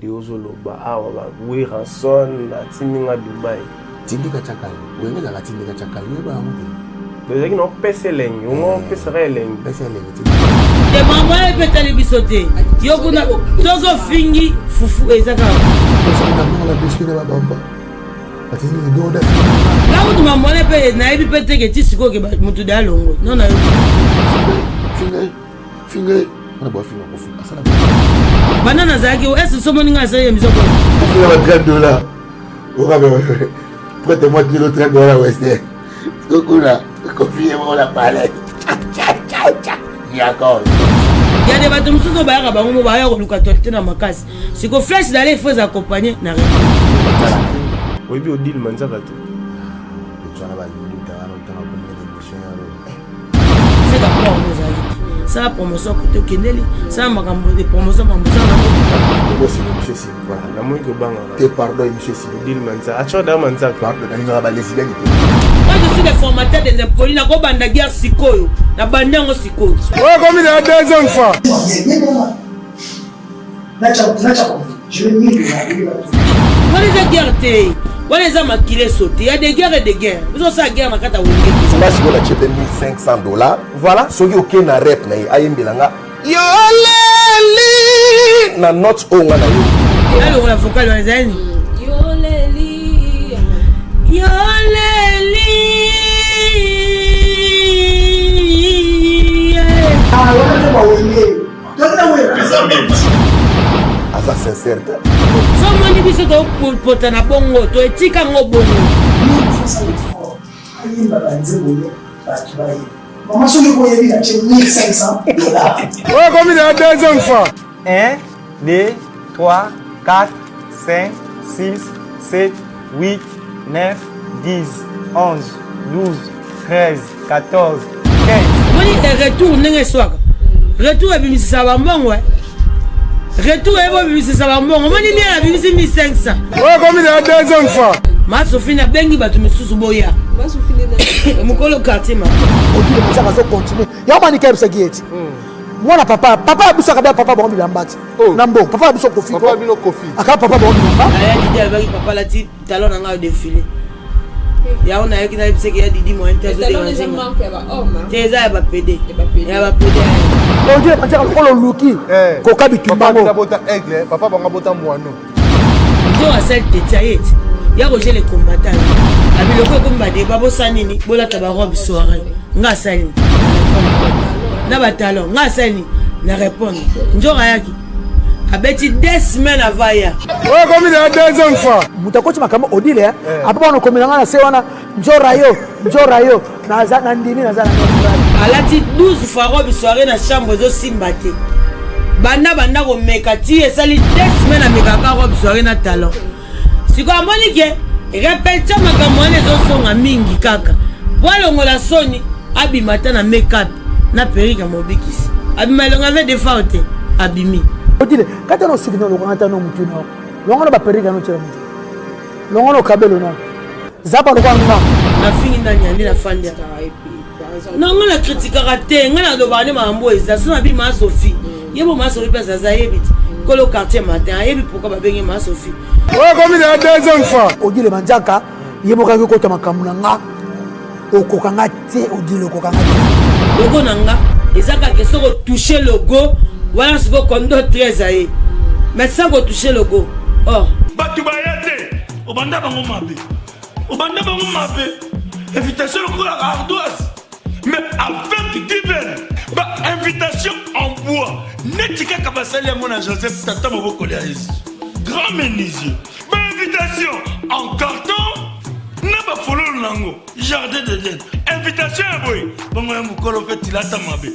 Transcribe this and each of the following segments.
vidéo zoloba awa ba Wilson na timinga Dubai tindika chakali wengeza la tindika chakali weba amuti déjà qui n'ont pèsé l'aigne on pèse l'aigne de maman est peut-être bisoté yo kuna tozo fingi fufu ezaka na mona biscuit na bamba atini ngoda la où maman est peut na ebi peut que tisiko ke mutu da longo non na finge na bo finga ko finga sala banana zaki est ce moni nga saye mizoko finga ba $30 okabe prête-moi kilo $30 western kokuna confie moi la palette D'accord. Il y a des bâtiments qui sont barrés, on va y avoir le catholique dans ma case. Si qu'on flèche d'aller, il faut accompagner. Oui, bien au deal, man, ça va tout. C'est d'accord, nous allons. Ça la promotion côté Keneli, ça ma des promotions comme ça. Monsieur Si, voilà, la moins que bang. Te pardon, monsieur Si. Deal, man, ça. Achou da man, ça. Pardon, on va les civils. Moi je suis le formateur des impôts, na ko banda guerre sikoyo, na bandango sikoyo. Ouais, comme il a deuxième fois. Je vais mieux. Moi les guerres té. On les a maquillés sautés. Il y a des guerres et des guerres. Vous avez ça guerre na kata wenge. Là si on achète $1,500, voilà, ce qui OK na rep na ayembelanga. Yo leli na note o ngana yo. Alors la vocale on les a ni. Yo leli. Yo leli. Ah, on va wenge. Asa sincère. So moni biso to potana bongo to etika ngo bongo. Maman sur le courrier, il a acheté $1,500. Ouais, comme il a deuxième fois. 1, 2, 3, 4, 5, 6, 7, 8, 9, 10, 11, 12, 13, 14, 15. Moni retour nenge swaka. Retour ebimisa ba mbongo ouais. Retour ebimisa ba mbongo. Moni bien la bimisa $1,500. Ouais, comme il a deuxième fois. Ma Sophie na bengi batu misusu boya. Ma Sophie na mukolo quartier ma. Odi le machaka zo continuer. Ya mani ka bisa gieti. Mwana papa biso kabya papa bongo bilambati. Nambo papa biso kofi. Papa bino kofi. Aka papa bongo bilamba. Aya didi albaki papa la ti talon na nga défilé. Ya ona yaki na biseke ya didi mo interzo de wanzinga. Teza ya ba PD. Ya ba PD. Odi le machaka kolo luki. Koka bitumba. Papa bota aigle, papa bonga bota moano. Ndio asel tetiayeti. Ya roger les combattants. Abiloko komba de babo sanini bola taba robe soirée. Nga sali. Na batalon nga sali na répondre. Ndio yaki. Abeti 2 semaines avaya. Ouais, comme il a deuxième fois. Mutakochi makamo odile apa bano komelanga na se wana njorayo na ndimi na zana. Alati 12 fois robe soirée na chambre zo simbate. Banda ko mekati esali 2 semaines amekaka robe soirée na talon. Siko amoni ke répétition makambo wana ezosonga mingi kaka po alongola soni abimata na make-up na perike mobikisi abima elongo ave defa te abimi odile kata no sukino lokanga no mutu no longo ba perike no chela mutu longo no kabelo na zapa lokanga na fingi na nyandi na fandi non la critique raté ngana do bane mambo eza so abima Sophie yebo ma Sophie pesa za yebiti kolo quartier matin yebi pourquoi ba bengi ma Sophie. Ouais, comme il a deuxième fois. Odile manjaka yemoka ko kota makamuna nga okokanga te odile okokanga te logo nanga ezaka ke soko toucher logo wala soko kondo 13 aye mais sans ko toucher logo oh batu bayate obanda bango mabe invitation ko la ardoise mais avec divers ba invitation en bois netika kabasali ya mona Joseph tata moboko ya Yesu grand menuisier ba invitation en carton na ba fololo nango jardin d'Eden invitation ya boy bongo ya mukolo fait tilata mabe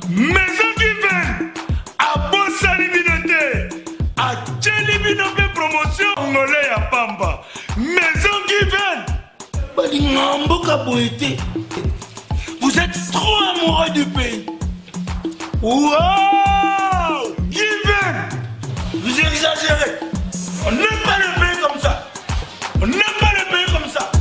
maison divine a bosali binote a tcheli binote promotion ngolé ya pamba maison divine bali ngamboka boité. Vous êtes trop amoureux du pays. Wow! Given! Vous exagérez. On n'aime pas le pays comme ça. On n'aime pas le pays comme ça.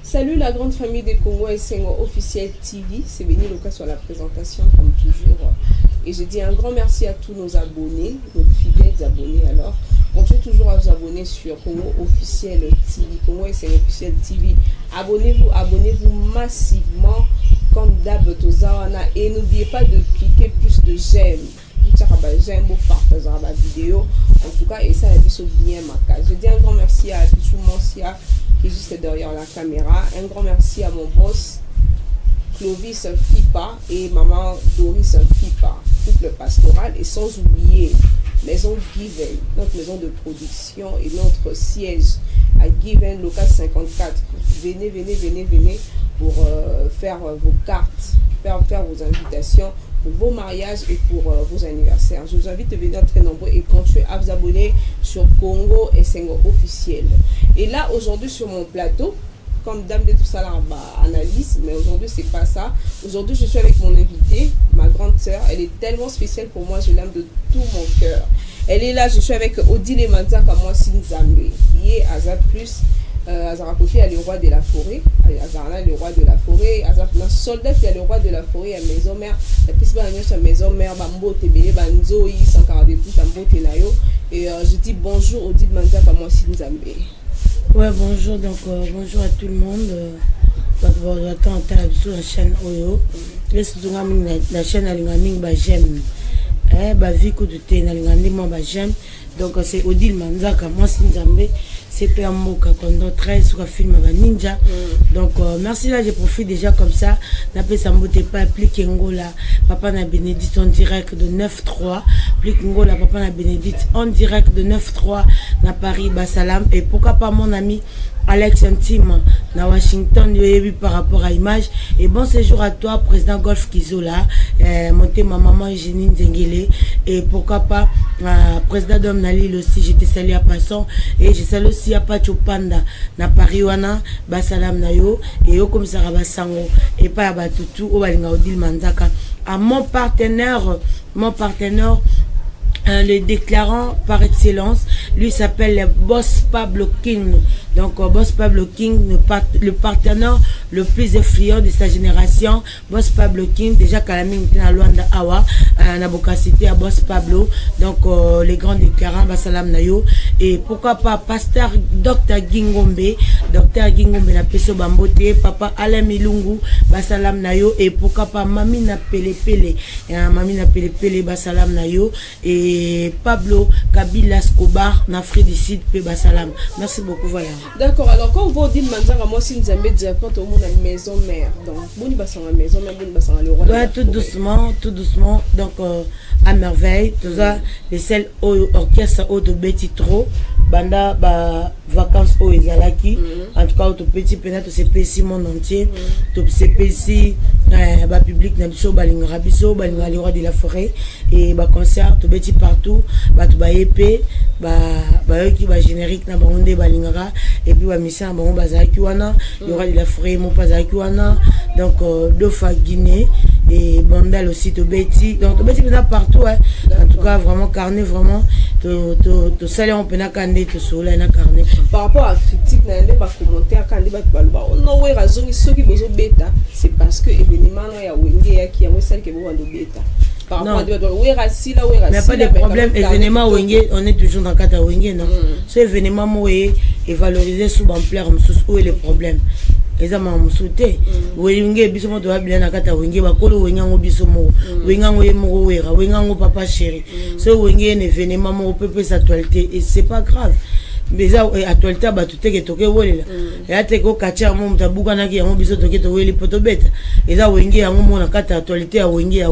Salut la grande famille des Congo et Senghor officiel. officiel TV. C'est Béni Loka sur la présentation, comme toujours. Et je dis un grand merci à tous nos abonnés, nos fidèles abonnés. Alors, continuez toujours à vous abonner sur Congo Officiel TV, Congo SN Officiel TV. Abonnez-vous massivement, comme d'hab, et n'oubliez pas de cliquer plus de j'aime. J'aime beaucoup partager la vidéo. En tout cas, et ça a vu bien ma case. Je dis un grand merci à Pichou Monsia qui est juste derrière la caméra. Un grand merci à mon boss Clovis Fipa et maman Doris Fipa, couple pastoral, et sans oublier Maison Given, notre maison de production et notre siège à Given, local 54. Venez pour faire vos cartes, faire vos invitations pour vos mariages et pour vos anniversaires. Je vous invite à venir très nombreux et continuer à vous abonner sur Congo SN Officiel. Et là, aujourd'hui, sur mon plateau, comme dame de tout ça, là, analyse, mais aujourd'hui, c'est pas ça. Aujourd'hui, je suis avec mon invitée, ma grande sœur. Elle est tellement spéciale pour moi, je l'aime de tout mon cœur. Elle est là, je suis avec Odile Manzaka, moi, Sinzambe, qui est Aza Plus. Azarakofi est le roi de la forêt, Azarana est le roi de la forêt, Azarana soldat qui est le roi de la forêt à maison mère, la piste à maison mère, Bambo Tebele, Banzo, Sankara de tout, Bambo Tenayo. Et je dis bonjour Odile Manzaka, moi, Sinzambe. Ouais, bonjour, donc bonjour à tout le monde. J'attends sur la chaîne Oyo. La chaîne Alingaming, j'aime. Viko de Ténalingaming, j'aime. Donc c'est Odile Manzaka, moi Sinzambe. C'est Père Moka, quand 13 sur un film Ninja. Donc merci, là je profite déjà comme ça. N'appelez ça pas appliqué Ngola, papa na Bénédicte en direct de 9-3. Applique Ngola, papa na Bénédicte en direct de 9-3 na Paris, Bassalam. Et pourquoi pas mon ami Alex Intime na Washington, par rapport à Image. Et bon séjour à toi, président Golf Kizola, monté ma maman Eugénie Zengele. Et pourquoi pas président d'Homme Nalil aussi, j'étais salué à passant. Et je salue aussi à Pacho Panda na Paris wana, Bassalam na yo. Et yo comme ça Rabasango. Et pas à Batutu, au Balinga Odile Manzaka. À mon partenaire, le déclarant par excellence, lui s'appelle le Boss Pablo King. Donc Boss Pablo King, le partenaire le plus influent de sa génération. Boss Pablo King, déjà Kalaming na Luanda Awa, na Bokasité à Boss Pablo. Donc les grands déclarants, Bassalam Nayo. Et pourquoi pas Pasteur Dr Gingombe na Peso Bambote, Papa Alain Milungu, Bassalam Nayo. Et pourquoi pas Mamina Pele, Bassalam Nayo. Et Pablo Kabila Escobar, Nafri du Sud, Bassalam. Merci beaucoup, voilà. D'accord, alors quand vous dites Manzaka, moi si nous avons directement tout le monde à la maison mère. Donc, vous n'avez pas la maison mère, vous n'avez pas le roi. Ouais, tout doucement. Donc, à merveille, tout ça, les seuls orchestres de Betty Trop, Banda, vacances au Ezalaki. En tout cas, au petit pénat, c'est PC monde entier. Tout c'est PC, public, Nabiso, Balingarabiso, Balinga, le roi de la forêt. Et concert, tout petit partout, tout épée, qui va générique, na bangonde Balingara. Et puis, mission, Bazaki wana, le roi de la forêt, mon Bazaki wana. Donc, deux fois Guinée. Et Bandal aussi, tout Betty. Donc, tout Betty, partout, hein. En tout cas, vraiment, carnet, vraiment. Tout ça, on peut carnet, tout ça, on a carnet. Par rapport à la critique, on a pas commentaire quand on a raison, ceux qui besoin bêta, c'est parce que événement, il y a Wenge qui a celle qui est bêta. Par rapport à il n'y a pas de problème. Événement Wenge, on est toujours dans le cadre de Wenge, non? Ce événement est valorisé sous ampleur, où est le problème? Eza mamsute wenge biso mo doa bien nakata wenge bakolo wenga ngo biso mo wenga ngo yemo wera wenga ngo papa chéri so wenge ne événement mo pepe sa actualité et c'est pas grave mais ça actualité ba tout que toke wolela ya te ko kacha mo mtabuka naki yango biso toke to weli poto beta eza wenge yango mo nakata actualité ya wenge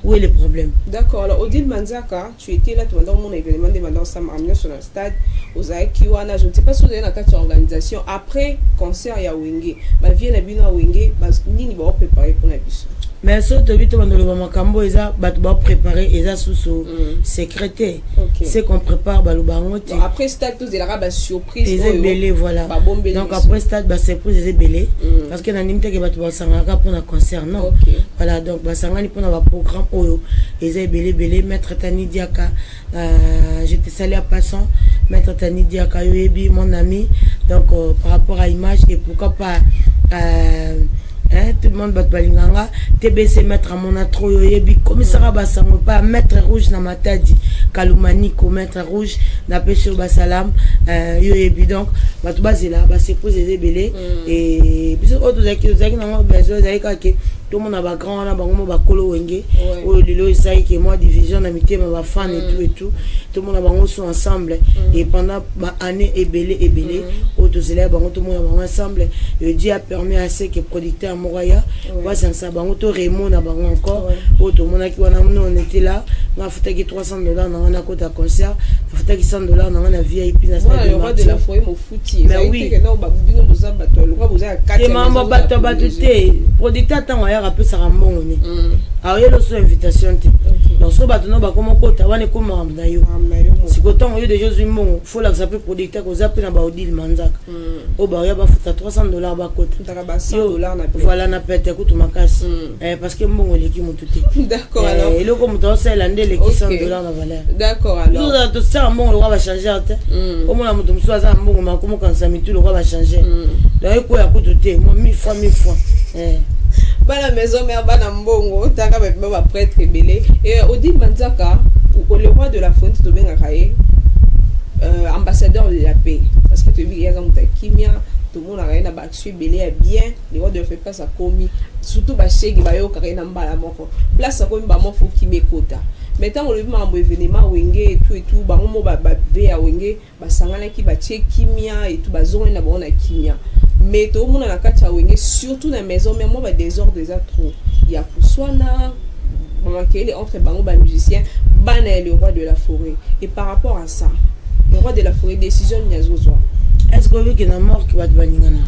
où est le problème? D'accord, alors Odile Manzaka, tu étais là pendant mon événement de Mandor Sam amené sur le stade aux Kiwana, je ne sais pas si vous avez dans cette organisation après concert ya wenge ba vie na bino wenge ba nini ba préparer pour la biso. Mais ce que tu as dit, makambo eza batu ba préparer eza sous secrétaire. C'est qu'on prépare balubango. Après stade tous la ba surprise. Les belé voilà. Donc après stade ba surprise les belé parce que na nimte ke batu ba sangaka pour un concert non. Voilà donc ba sangani pour un programme oyo. Les belé maître Tani Diaka j'étais salé à passant maître Tani Diaka Yoebi mon ami donc par rapport à Image et pourquoi pas tout le monde bat balinganga TBC mettre à mon atro yoyebi commissaire basango pas mettre rouge na matadi kalumani ko mettre rouge na pêche basalam yoyebi donc bat bazela ba se poser belé et biso autres zaki na besoin zaki que tout le monde a ba grand na bango ba kolo wenge o lelo isai que moi division d'amitié ma fan et tout le monde a bango sont ensemble et pendant ba année et belé autres élèves bango tout le monde a bango ensemble et Dieu a permis à ce que producteur Moraya va ça bango to Raymond na bango encore autres monde qui on était là on a fait $300 dans un côté concert on a fait $100 dans un VIP na stade le roi de la forêt mo fouti mais oui que non ba bino boza bato le roi boza 4 maman bato te producteur tant ya rappel ça rambon ni alors il y a l'autre invitation donc so bato no ba comme kota wane comme ramda yo si koton yo de Jésus mon faut la zapper producteur ko zapper na ba odile manzaka o ba ya ba futa $300 ba kota $100 na voilà na pete kutu makasi parce que mbongo leki mututé d'accord alors et le comme to c'est l'andé leki $100 na valeur d'accord alors tout ça tout ça mbongo le roi va changer au moins mutu mso za mbongo ma comme quand ça mitu le roi va changer donc ko ya kututé moi 1000 fois bana maison mère bana mbongo taka ba prêtre belé et Odi Manzaka ou le roi de la fonte to benga kaye ambassadeur de la paix parce que tu dis comme ta kimia tout le monde a rien à battre belé bien les rois de fait pas ça commis surtout ba chegi ba yo kaka na mbala moko place ça comme ba mo faut qui kota maintenant on le mambo événement wenge et tout ba mo ba ve ya wenge ba sangana ki ba che kimia et tout ba zone na bona kimia mais tout le monde a kati wenge surtout dans la maison mais moi ba désordre déjà trop il y a kuswana maman qui est entre bango ba musicien bana le roi de la forêt et par rapport à ça le roi de la forêt décision nyazozo est-ce que vous qui na mort qui va baningana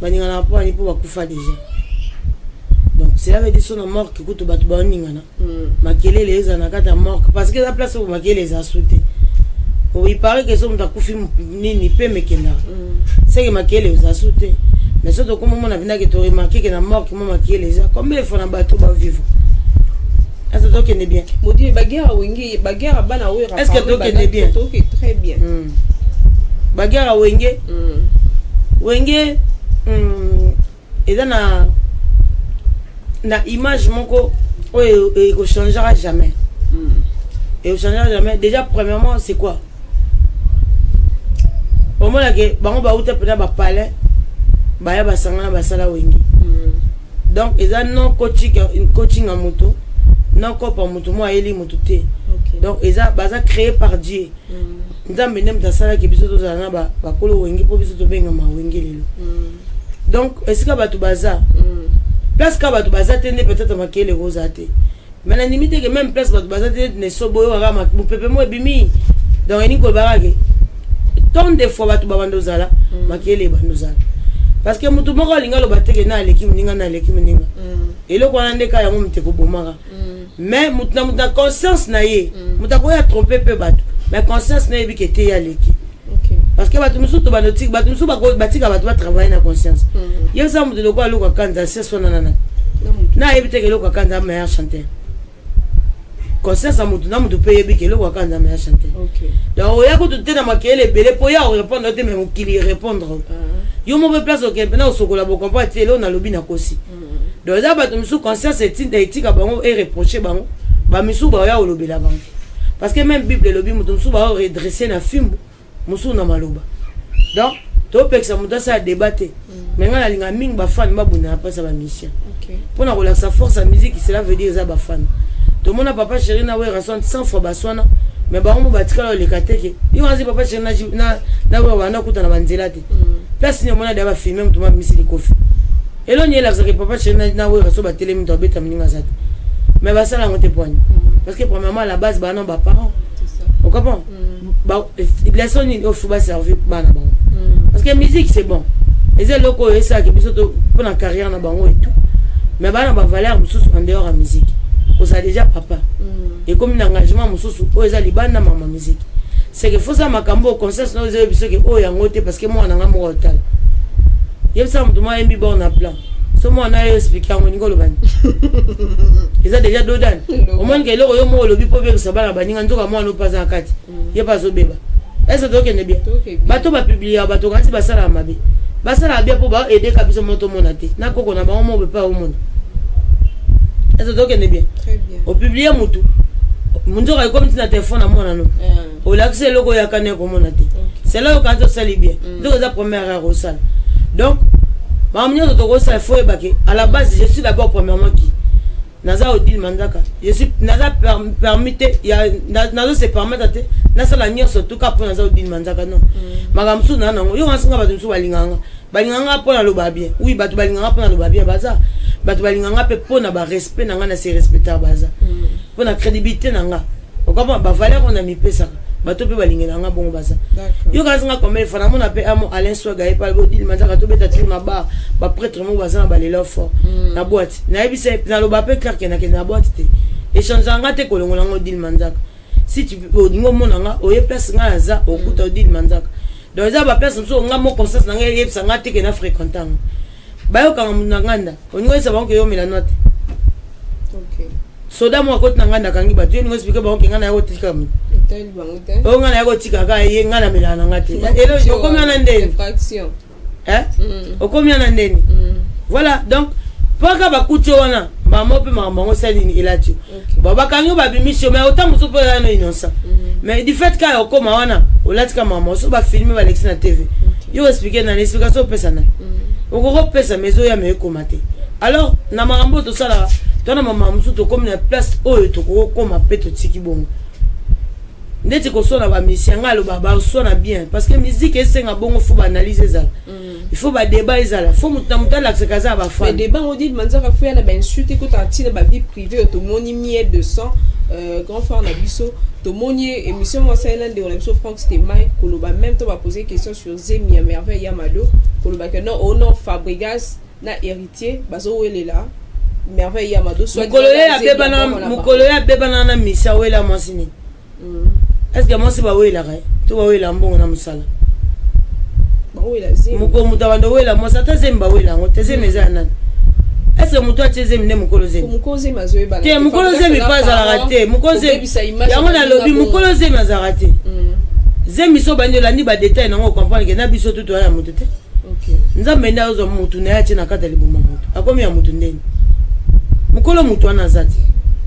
baningana pas ni pour kufa déjà donc c'est là veut dire son mort qui coûte batu baningana makele les anakata mort parce que la place où makele les a sauté il paraît que son takufi ni pe mekenda c'est que makele les a sauté mais surtout comme on a vu que tu remarqué que na mort qui m'a makele les a combien de fois na bateau ba vivre est-ce que tu es bien modi bagarre wingi bagarre bana oui est-ce que tu es bien très bien bagarre wenge wenge et dans na image moko et ko changera jamais et ko changera jamais déjà premièrement c'est quoi au moins que bango ba uta pena ba palais ba ya ba sangana ba sala wenge donc ils ont non coaching en moto non copa moto moi eli moto te donc ils ont baza créé par Dieu nzambe nem ta sala ke biso to zana ba kolo wenge po biso to benga ma wenge lelo donc est-ce que ba tu baza place ka ba tu baza te ne peut-être makele rosa te mais la limite que même place ba tu baza te ne soboyo wa ma pepe mo ebimi donc ni ko barage tant de fois ba tu babando zala makele bando zala parce que mutu moko linga lo bateke na leki muninga et le ko ande ka ya mo mteko bomaka mais mutu na conscience na ye mutu ko ya tromper pe batu mais conscience na yebi ke te ya leki parce que batu musu to banotique batu musu ba batika batu ba travailler na conscience ye ça mutu ko aluka kanza c'est son nana na yebi te ke lo ko kanza meilleur chanteur conscience mutu na mutu pe yebi ke lo ko kanza meilleur chanteur donc o ya ko te na makele belé po ya répondre te même qu'il répondre yo mo be place au na o sokola bo comprendre te lo na lobi na kosi donc ça batu musu conscience etika bango et reprocher bango ba misu ba ya olobela bango parce que même Bible lobi mutu musu ba redresser na fimbo musu na maloba donc to peksa mutu ça débattre mais ngana linga ming ba fan ba buna après ça ba mission pour na relaxer force à musique cela veut dire ça ba fan to mona papa chéri na we rason 100 fois ba swana mais ba mo ba tikala le kateke yo azi papa chéri na we wana kuta na banzela te place ni mona da ba filmer mutu ma misili kofi elo ni la que papa chéri na we rason ba telemi to beta mninga zate mais ba sala ngote poigne parce que premièrement à la base ba non ba parents on comprend ba les sons il faut pas servir bana bango parce que musique c'est bon et c'est loko et ça que biso to pour la carrière na bango et tout mais bana ba valeur mususu en dehors de musique on a déjà papa et comme un engagement mususu o eza libanda mama musique c'est que faut ça makambo concert no eza biso que o yango te parce que moi na ngamo hotel yeb ça mutu moi mbi bon na plan so moi na expliquer ngo ngolo bani eza déjà dodan au moins que loko yo mo lobi po be ça bana baninga nzoka moi no pas en kati ye pas zo beba est-ce que tu es bien bato ba publier bato quand ba sala mabe basala bien pour ba aider kabisa moto monate na koko na bango mo pas au monde. Est-ce que c'est bien? Très bien. Au publier mutu. Munzo ka comme na téléphone à mona no. Au l'accès logo ya kané ko monate. C'est là quand ça sali bien. Donc c'est la première erreur ça. Donc mamnyo to ko ça faut ebake. À la base, je suis d'abord premièrement qui naza odile manzaka. Je suis naza permettre ya nazo se permettre te na sala nyonso tout cas pour naza odile manzaka non. Magamsu na nango yo ngasinga batu su balinganga. Balinganga pona loba bien. Oui, batu balinganga pona loba bien baza. Batu balinganga pe pona ba respect nanga na se respecter baza. Pona crédibilité nanga. O comment ba valeur on a mis pesa. Batu pe balinganga bongo baza. Yo ngasinga comme il faut na mona pe amo Alain Swaga e pa odile manzaka to beta ti na ba prêtre mo baza na balela fort. Na boîte. Na ebise na loba pe clair que na boîte te. Échangeanga te kolongola odile manzaka. Si tu odingo monanga o ye place nga za o kuta odile manzaka. Donc ça va personne so nga mo conscience na nga yeb sanga te ke na fréquentant. Ba yo kanga munanganda. Oningo isa bango yo mila note. OK. Soda mo akoti nanganda kangi ba tu ni expliquer bango ke nga na yo tika mu. Tel bango te. O nga na yo tika ka ye nga na mila nanga te. Elo o combien na ndeni? Fraction. Hein? O combien na ndeni? Voilà, donc paka ba kuti wana maman pe maman sali ni elati. Baba kanyo ba bimisio mais autant muso pe na innocent. Mais du fait ka okoma wana olatika maman so ba filmer ba Alexis na TV. Yo expliquer na explication pesa na. Oko pesa mezo ya me komate. Alors na marambo to sala to na maman muso to comme na place oyo to ko koma peto tiki bongo. Ndeti ko sona ba misianga lo baba sona bien parce que musique esenga bongo faut analyser ça. Il faut ba débat ezala, faut muta la kaza ba fa. Mais débat on dit manzaka faut na ba insulter ko ta tina ba vie privée to moni miel de sang grand frère na biso to moni émission moi ça l'un de on émission Franck c'était Mike koloba même to va poser question sur Zemi à merveille Yamado koloba que non au nom Fabregas na héritier bazo wele là merveille Yamado soit mukoloya beba na misa wela mosini. Est-ce que moi c'est ba wela kai to ba wela mbongo na musala. Muko mutawando wela mosa tazemba wela ngote zemeza nani. Est-ce que muto atezemi ne mukolo zemi? Mukolo zemi azoe bana. Te mukolo zemi pas za la raté. Mukolo zemi. Yango na lobi mukolo zemi za raté. Zemi so bandi la ni ba détail nango comprendre que na biso tout ya mutu te. OK. Nzambe nda ozo mutu na yache na kata libuma mutu. Akomi ya mutu ndeni. Mukolo mutu ana zati.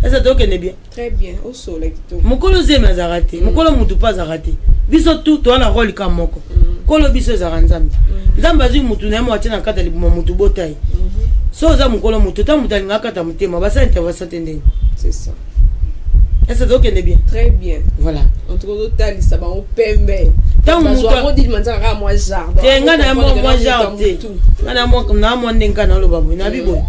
Est-ce que tu bien? Très bien. Au soleil to. Mukolo zemi za raté. Mukolo mutu pas za raté. Biso tout to na rôle ka moko. Kolo biso za nzambe. Nzambe azu mutu na mo atina kata libuma mutu botai. So za mukolo mutu ta mutu nga kata mutema basa intervention tendeni. C'est ça. Est-ce que tu bien? Très bien. Voilà. En tout cas tali ça ba on pembe. Tant mutu on dit manzaka moi jardin. Te nga na moi jardin. Nga na mo ndenga na lo babu na bibo.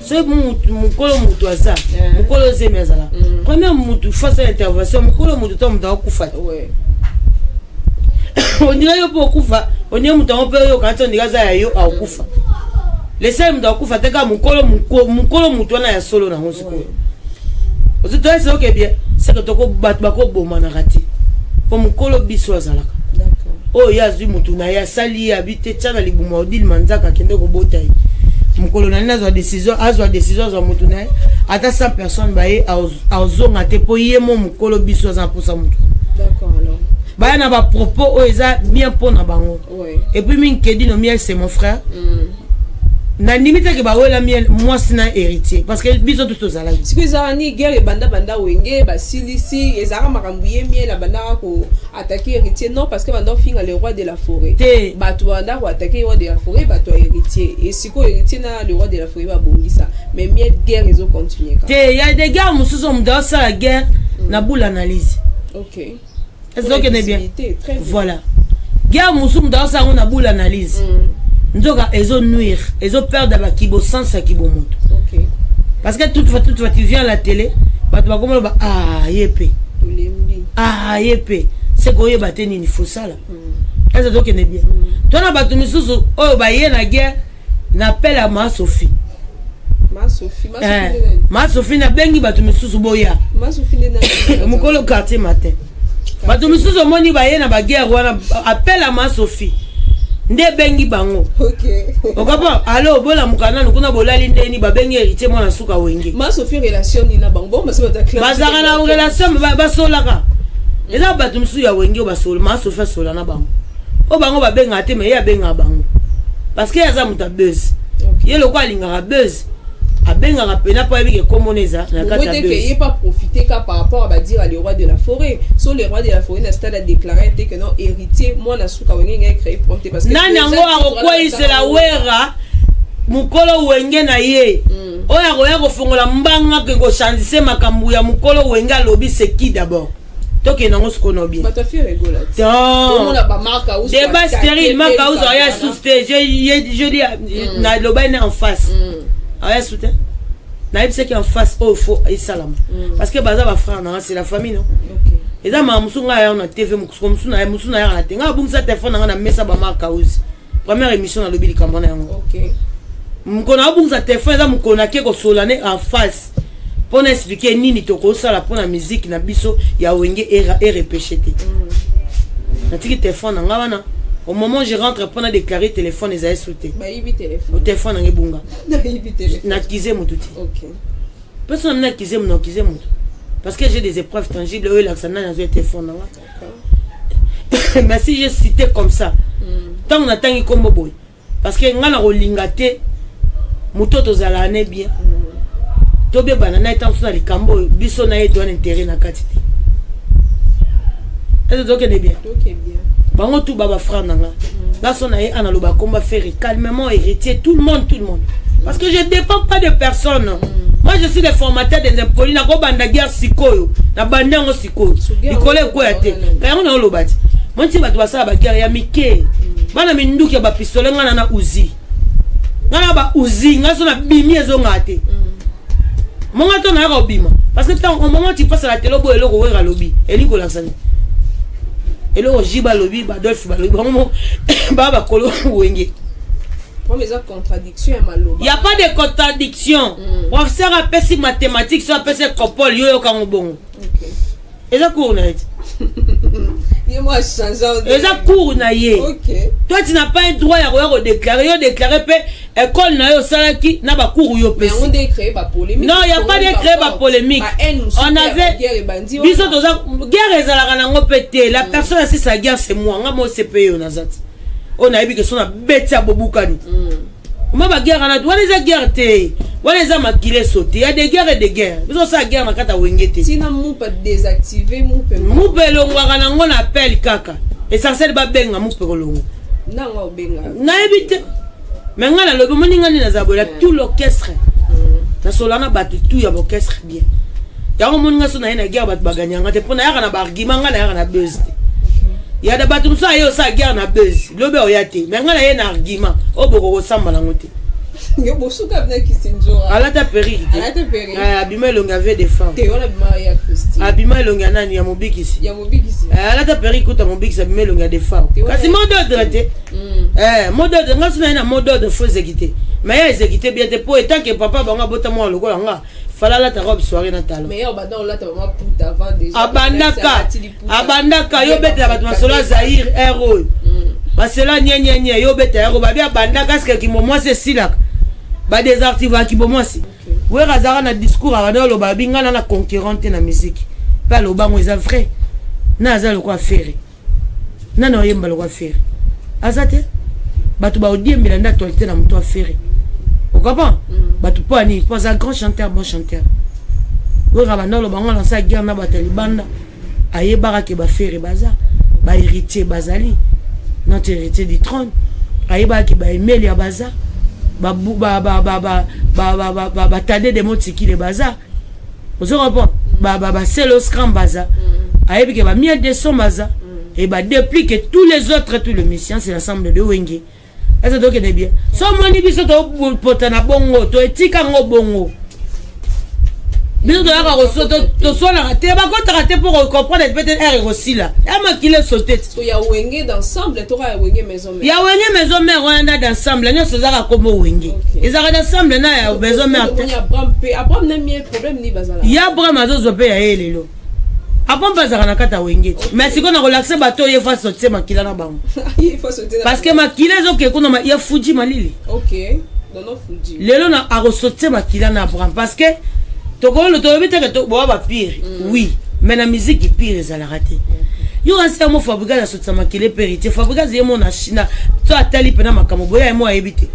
So mukolo mutu aza. Mukolo zemi azala. Premier mutu face à intervention mukolo mutu to mutu akufa. Ouais. On dirait yo pour kufa, on dirait mutu on peut yo quand on dirait za yo a kufa. Laissez mutu akufa te ka mukolo mutu na ya solo na hosiko. Ozo to est OK bien, c'est que toko batba ko boma na rati. Pour mukolo biso azalaka. D'accord. Oh ya zu mutu na ya sali habite tchana libuma odile manzaka kende ko botai. Mukolo na nazo décision za mutu na ata 100 personnes baye azonga te po yemo mukolo biso za pour ça mutu. D'accord alors. Bah na ba propos o eza bien pour na bango. Ouais. Et puis min kedi no miel c'est mon frère. Na limite que ba wela miel moi sina héritier parce que biso tout aux ala. Si que ça ni guerre banda wenge ba silisi ezara makambuye miel la banda ko attaquer héritier non parce que banda finga le roi de la forêt. Ba to banda ko attaquer le roi de la forêt ba to héritier et si ko héritier na le roi de la forêt ba bongisa mais miel guerre ils ont continué. Il y a des gars mususu dans la guerre na boule analyse. OK. Est-ce que c'est bien? Très bien. Voilà. Guerre mususu dans ça on a boule analyse. Nzoka ezo nuire, ezo perdre ba kibo sans sa kibo moto. OK. Parce que toutefois tu viens à la télé, ba tu vas comme ba yepe. Yepe. C'est quoi yeba teni ni faut ça là. Est-ce que c'est bien? Toi na ba tu misusu oh ba ye na guerre n'appelle à ma Sophie. Ma Sophie na bengi ba tu misusu boya. Ma Sophie na mukolo quartier matin. Ba tu misusu moni ba ye na ba guerre wana appelle à ma Sophie. Nde bengi bango. OK. Okapa allo bola mukana nkuna bolali ndeni ba bengi héritier mona suka wenge. Ma Sophie relation ni na bango parce que ta classe. Bazaka na relation ba solaka. Eza batu msu ya wenge ba solo ma Sophie sola na bango. O bango ba benga te me ya benga bango. parce que aza muta buzz ye lokwa lingara buzz abengaka pena po yebi ke komoneza na kata buzz il pas profiter ka par rapport à dire à le roi de la forêt so le roi de la forêt na stade a déclaré que non héritier moi na suka wengenge créé prompté parce que nani ngo akokwa isela wera mukolo wenge na ye oya koya kofongola mbanga ke ko changer makambu ya mukolo wenge alobi c'est qui d'abord toke nango sikono bien ba ta fille rigole non la ba marque ou débat stérile marque ou ya souté je dis na lobaine en face aya souté na yebise ki en face oh faut isalam parce que baza ba frère na c'est la famille non et ça ma musunga ya na TV musuna ya na tenga bungisa téléphone na mesa ba marque house première émission na lobby kambana yango OK mukona bungisa téléphone za mukona ke ko solane en face pour expliquer nini toko sala pour la musique na biso ya wenge et repêcheté na tiki téléphone nga wana au moment où je rentre pour déclarer téléphone les a sauté ba yibi téléphone au téléphone nga bunga na yibi téléphone na kize mututi OK personne na kize na kize mutu parce que j'ai des épreuves tangibles eux l'accent na téléphone nga mais si je cité comme ça tant on attend comme boy parce que nga na rolingate mutoto zala ne bien tobe banana etant sur les cambo biso na eto un intérêt na katite est-ce que c'est bien bango tout baba frère nanga là son na ana loba komba faire calmement héritier tout le monde parce que je dépends pas de personne moi je suis le formateur des impolis na ko banda guerre sikoyo na bandango sikoyo ikole ko ya te kayango na lobati moi ti bato basala ba guerre ya mike bana minduki ya ba pistolet ngana na uzi ngana ba uzi ngaso na bimi ezo ngate monga to na ya bima parce que tant au moment tu passes à la télé bo eloko wera lobby eliko lansani eloko jiba lobby ba dolph ba lobby vraiment ba kolo wenge comme les contradictions à maloba il y a pas de contradiction professeur a pesi mathématiques so a pesi kopol yo kango bongo OK eza cours na été et moi changeant eza cours na ye OK toi tu n'as pas un droit ya ko déclarer pe école na yo salaki na ba cours yo pesi mais on décrée pas polémique non il y a pas de créer pas polémique on avait biso toza guerre ezalaka nango pété la personne c'est sa guerre c'est moi nga mo CPE onazati on a eu que son a bête à bobukani ma ba guerre na wana za guerre te wana za makile sauté il y a des guerres et des guerres biso sa guerre na kata wengete sina mu pas désactiver mu longa na ngona appel kaka essentiel ba benga mu pe longo na ngo benga na ebite mais ngana lobo moninga ni na zabola tout l'orchestre na solana batu tout ya orchestre bien ya ngo moninga so na ina guerre batu baganyanga te pona ya na ba argument ngana ya na buzz ya da batu so ayo sa guerre na buzz lobe oyate mais ngana ye na argument oboko ko samba na ngote yo bosuka bna kisinjora alata peri abima longa avait des femmes te ona Maria Christine abima longa nani ya mobikisi alata peri kuta mobikisi abima longa des femmes kasi mot d'ordre te mot d'ordre nga sina na mot d'ordre faut exécuter mais ya exécuter bien te pour tant que papa banga bota mo lokola nga fala la ta robe soirée na talo mais yo banda la ta mama puta avant déjà abandaka yo beta ba masola Zaire héros basela nye yo beta héros ba bia bandaka ce qui moi c'est silak ba désactiver qui bon moi si ouais razara na discours avant lo ba bingana na concurrente na musique pas lo ba moi c'est vrai na za lo quoi faire na no yemba lo quoi faire azate batu ba odiembela nda toilette na mto affaire au comprend batu po ani po za grand chanteur bon chanteur ouais rabana lo ba ngala sa guerre na batalibanda aye barake ba faire baza ba héritier bazali notre héritier du trône aye barake ba email ya baza ba tade de motiki le baza vous comprenez ba selo scram baza aye bike ba mia de son baza et ba déplique tous les autres tout le mission c'est l'ensemble de wenge est-ce que c'est bien so moni biso to potana bongo to etika ngo bongo biso to yaka to sola raté ba ko raté pour comprendre peut-être er aussi là ya makile sauter so ya wenge d'ensemble to ya wenge maison mère ya wenge maison mère on d'ensemble nyo sezaka comme wenge ezaka d'ensemble na ya maison mère Abraham na mi problème ni bazala ya Abraham azozo pe ya elelo Après bazaka na kata wenge mais siko na relaxer bato ye fa sauter makila na bango parce que makila zo ke kuna ya fuji malili OK dono fuji lelo na a ressortir makila na Abraham parce que to ko le to bita que to bo ba pire oui mais la musique pire ça la raté yo ancien mo Fabregas asotsa makele périté Fabregas ye mon na China to atali pena makamo boya mo ayebite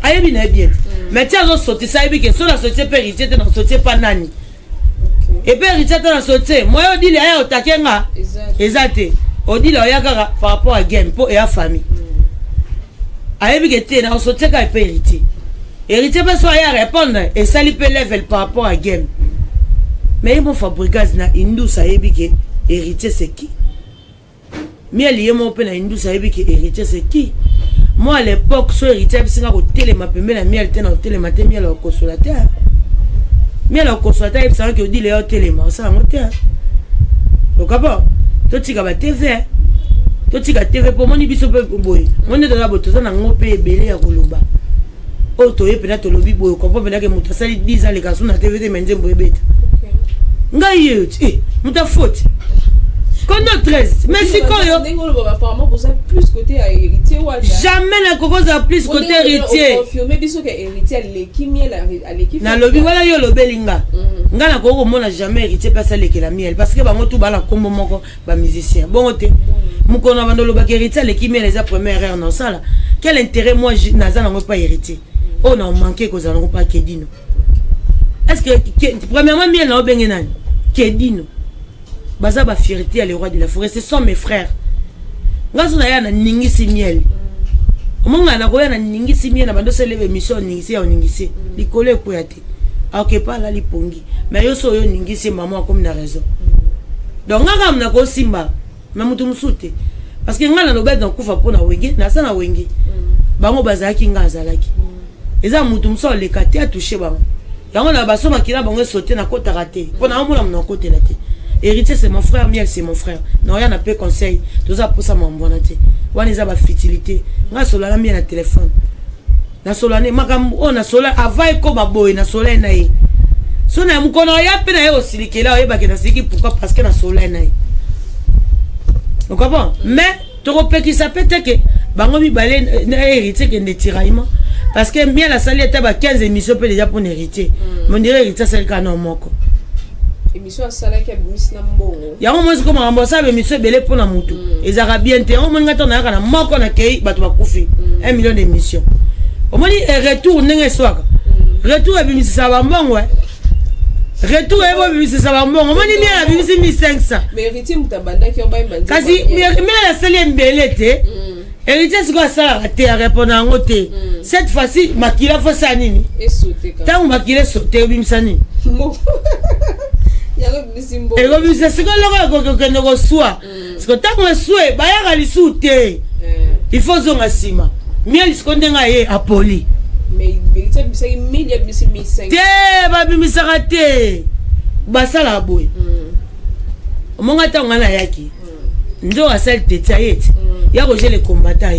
ayebi na bien mais tiens zo sauter ça yebi que so na sauter périté te na sauter pas nani et périté te na sauter moi yo dit ya otakenga exact on dit là yaka par rapport à game pour et à famille ayebi que te na sauter ka périté héritier pas soit à répondre et ça lui peut level par rapport à game mais mon Fabregas na Indus ayebi que héritier c'est qui? Miel yé mon père Indus ayebi que héritier c'est qui? Moi à l'époque so héritier bisinga ko téléma pembe na miel tena au téléma te miel au consolateur. Miel au consolateur il savait que dit les au téléma ça ngote. Donc apa? To tika ba TV. To tika TV pour moni biso pe boy. Moni de la boto ça na ngope ebele ya koloba. O to ye pena to lobi boy ko pena ke mutasali 10 ans les garçons na TV te menje boy beta. Ngaye muta faute. Quand 13 mais si quand yo apparemment pour ça plus côté à héritier ou jamais la cause à plus côté héritier confirmer biso que héritier l'équipe à l'équipe na lobi wala yo lobelinga nga na ko mona jamais héritier pas ça que la miel parce que bango tout bala kombo moko ba musicien bon te mukona bandolo ba héritier l'équipe les a première heure non ça là quel intérêt moi naza na pas héritier on a manqué cause na pas Kedino est-ce que premièrement miel na obenge nani Kedino baza ba fierté à le roi de la forêt ce sont mes frères ngazo na ya na ningisi miel omonga na ko ya na ningisi miel na bando se leve mission ningisi ya ningisi likole ko ya te ok pas la lipongi mais yo so yo ningisi maman comme na raison donc ngaka mna ko simba na mutu musute parce que ngala no bête dans kufa pona wenge na sana wenge bango bazaki ngazalaki eza mutu mso le kati a toucher bango yango na baso makina bango sauter na kota raté pona amona mna côté la te. Héritier c'est mon frère, miel c'est mon frère. Non rien n'a pas conseil. Tout ça pour ça mon bonité. Wan eza ba futilité. Nga sola na miel na téléphone. Na sola ne makam on na sola avai ko baboy na sola na yi. So na mukono ya pe na yo silikela o yeba ke na siki pourquoi parce que na sola na yi. Donc bon, mais to repeki ça peut être que bango mi balé na héritier que ne tiraillement parce que miel la sali était ba 15 émissions peut déjà pour héritier. Mon dirait héritier c'est le canon moko. Émission à salaire qui a mis na mbongo. Ya mo mwezi koma ambosa be mission belé pour na mutu. Ezara bien te on manga tona kana moko na kei batu bakufi 1 million d'émissions. O moni retour ndenge swaka. Retour e bimisi sa ba mbongo Retour e bo bimisi sa ba mbongo. Moni mi la bimisi 1500. Mais héritier mutabanda ki oba imbanzi. Kasi mi la sali mbele te. Héritier siko sala te répondre en te. Cette fois-ci makila fa sa nini? Et sauter quand. Tant makila sauter bimisa nini? Et comme c'est ce que l'on a soit parce que tant que soit bah y a l'isouté il faut zonga sima miel ce qu'on dit à poli mais c'est mille et 1500 te ba bimisa raté ba sala boy monga tanga na yaki ndo asal tetayet ya roger les combattants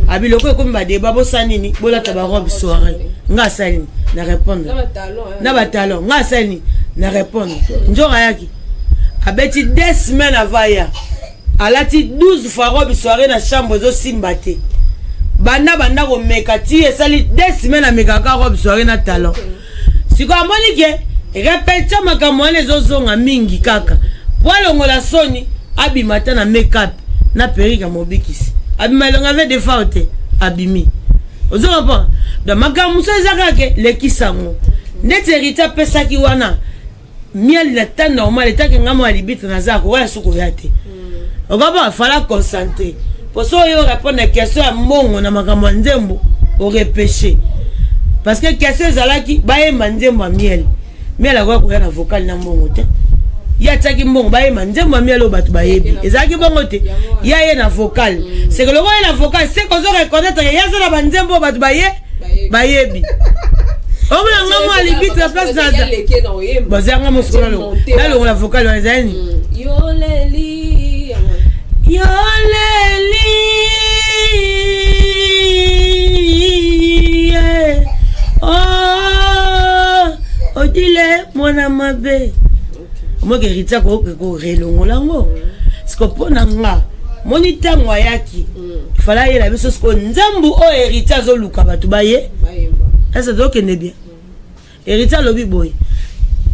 abiloko comme ba débat bo sanini bola ta ba robe soirée nga sali na répondre na ba talon nga sali na répondre njora yaki abeti 2 semaines avant ya alati 12 fois robe soirée na chambre zo simbate banda ko mekati esali 2 semaines ameka ka robe soirée na talon siko amoni ke répétition makambo les ozonga mingi kaka walongola soni abimata na make-up na perika mobikisi abima longa avec des fautes abimi ozonga pas da makambo so ezaka ke lekisango ndete héritier pesa ki wana miel la temps normal eta ke ngamo alibitre na zako wala suko yate okaba fala concentrer pour ça yo répondre à question ya mbongo na makambo nzembo au repêcher parce que question zalaki baye manzembo miel akwa ko na vocal na mbongo te ya tsaki mbongo baye manzembo miel o batu bayebi ezaki bongo te ya ye na vocal c'est que le voyer na vocal c'est qu'on zo reconnaître ya za na banzembo batu bayebi on me ngamo alibitre la place na bazanga musikola lo na lo la vocal wa zani yoleli oh odile mona mabe mo ke ritsa ko relongo lango siko pona nga moni tango yaki fala yela biso siko nzambu o héritier zo luka batu baye asa donc ne bien héritier lobi boy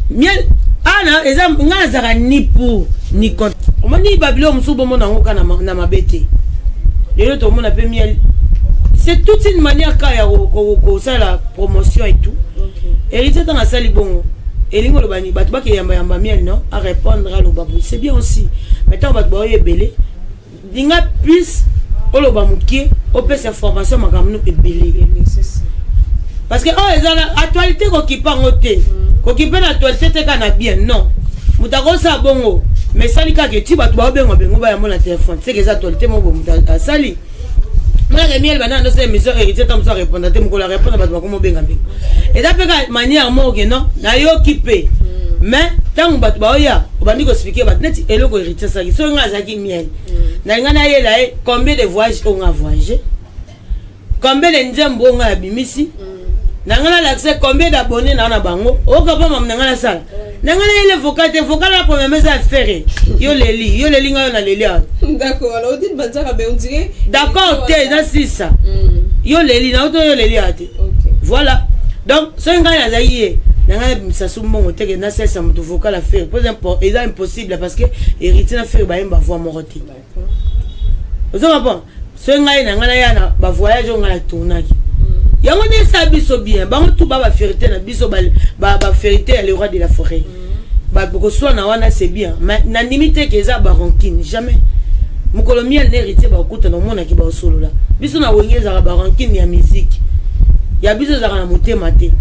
miel ana exemple nga zara nipu ni compte omoni babilo musu bomo na ngoka na mabete lelo to mona pe miel c'est toute une manière ka ya ko ça la promotion et tout héritier dans la salle bongo elingo lo bani batu ba ke yamba miel non à répondre à lo babu c'est bien aussi maintenant batu ba yebele dinga plus olo ba mukie o peut information makamno ebele parce que oh ezala actualité ko kipa ngote ko kipa na actualité te kana bien non mutako sa bongo mais sali ka ke ti batu ba bengo ba ya mona téléphone c'est que ça actualité mo bo muta sali moi les miel bana no se émission héritier comme ça répondre te mo la répondre batu ba ko mo benga benga et d'après manière mo ke non na yo kipe mais tant batu ba oya obandi ko expliquer bat net eloko héritier ça so nga zaki miel na ngana yela combien de voyages on a voyagé combien de nzembo on a bimisi nangana l'accès combien d'abonnés na bango o ka pas mam nangana sala nangana ile vocal la première messe à faire yo leli nga na leli d'accord alors dites banzaka be on dirait d'accord t'es dans ça yo leli na auto yo leli ate voilà donc so nga ya zaïe nangana ça sumo te que na ça moto vocal à faire pour exemple c'est impossible parce que héritier na faire ba yemba voix moroti d'accord vous avez pas so nga nangana ya na ba voyage on a tournaki yango ne sa biso bien bango tout ba vérité na biso ba vérité le roi de la forêt ba boko so na wana c'est bien mais na limite que ça ba rancune jamais mukolo miel héritier ba kuta na mona ki ba solo la biso na wengeza ba rancune ya musique ya biso za na motema te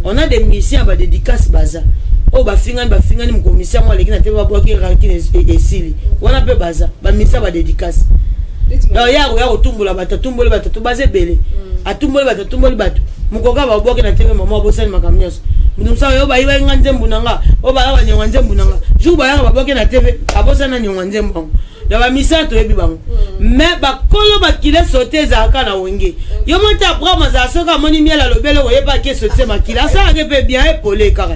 on a des musiciens ba dédicace baza o ba fingani mu commission moi lekina te ba boki rancune et sili wana pe baza ba musicien ba dédicace donc ya otumbola bato to baze belé atumboli bato mukoka ba boki na tv mama bosani makamnyos mudumsa yo ba iba nganzembu nanga o ba ba nyonga nzembu nanga juba ya ba boki na tv abosana nyonga nzembu da ba misato yebi bango mais ba kolo ba kile sauter za aka na wenge yo monta brama za soka moni miela lobele wo yeba ke sauter makila ça ke pe bien épolé kara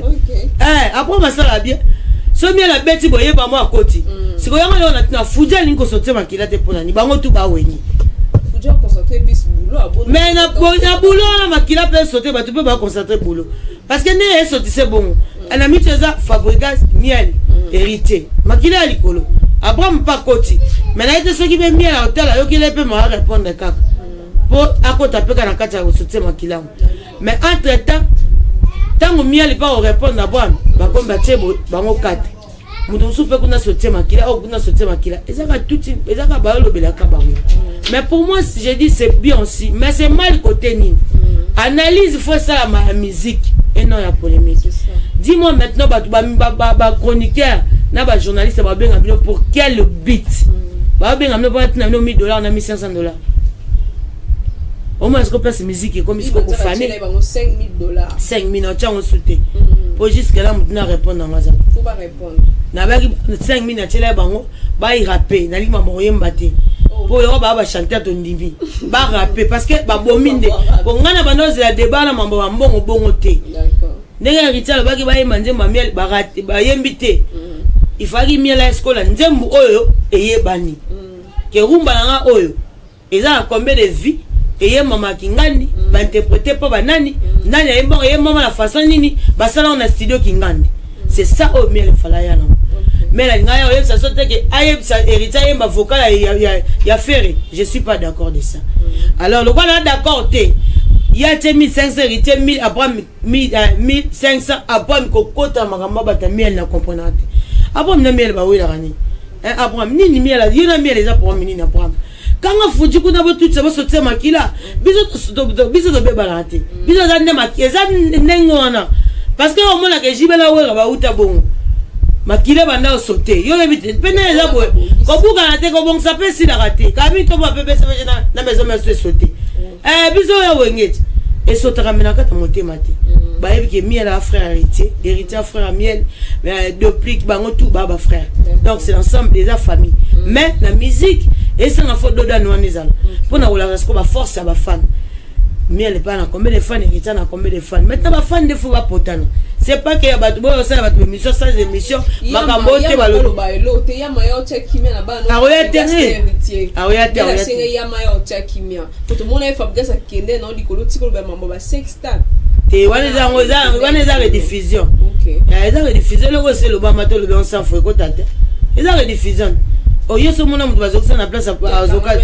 après ma sala bien so miela beti boye ba mo akoti siko yanga yo na fuja linko sauter makila te pona ni bango tu ba wenyi mais na boulot na makila peut sauter ba tu peux pas concentrer boulot parce que né est sauté c'est bon un ami ça fabrique miel héritier makila alikolo Abraham pas koti mais na été ceux qui veut miel à hôtel yo qui les peut me répondre kaka pour à côté peut kana kata sauter makila mais entre temps tant miel pas répondre Abraham ba comme ba tebo bango 4 mutu soupe kuna sauter makila au kuna sauter makila ezaka tout ezaka ba lo belaka bango. Mais pour moi, je dis c'est bien aussi. Mais c'est mal côté ni. Analyse, il faut ça la musique. Et non, il y a polémique. Dis-moi maintenant, chroniqueur, journaliste, pour quel but? On a $1 000, on a mis $500. Au moins, est-ce qu'on passe musique comme il faut qu'on fasse $5 000. 5 000, on soutient. Pour jusqu'à là, on répondre à moi. Il faut pas répondre. 5 000, il rapper. Pour y avoir chanter ton divi ba rapper parce que ba bominde bon ngana banoze la débat na mambo mbongo bongo te d'accord ndenge rituel ba ki ba yemanje mamiel ba raté ba yembité il fallait miel la école nzembu oyo eyebani ke rumba nga oyo eza combien de vie eye mama kingandi ba interpréter pas ba nani nani mama la façon nini ba sala on a studio kingandi c'est ça au miel falaya non. Mais la ngaya oyo ça saute que ayeb ça héritier mba vocal ya faire je suis pas d'accord de ça alors le voilà d'accord té il y a 1500 héritier 1000 après 1500 après kokota makamba bata miel na comprendre après na miel ba wila rani après nini miel la yina miel les après nini après kanga fuji kuna bo tout ça bo sauter makila biso do beba la té biso za ndema eza nengona parce que au moins que jibela wera ba uta bon makile banda sauter yo lebite pena eza boye ko buka na te ko bon ça peut si la rater kabi to ba bébé ça na maison mais sauter biso ya wengeti et sauter ramena kata motema te ba yebi ke miel a frère héritier frère miel mais depuis bango tout baba frère donc c'est l'ensemble des familles mais la musique et ça na faute d'odan wanizala pour na la ko ba force ba fan miel pas na combien de fans héritier na combien de fans maintenant ba fan de fou ba potana. C'est pas qu'il y a des émissions, sans émissions, Makambote Balo. eza rediffusion oyo so mona mutu bazokisa na place azoka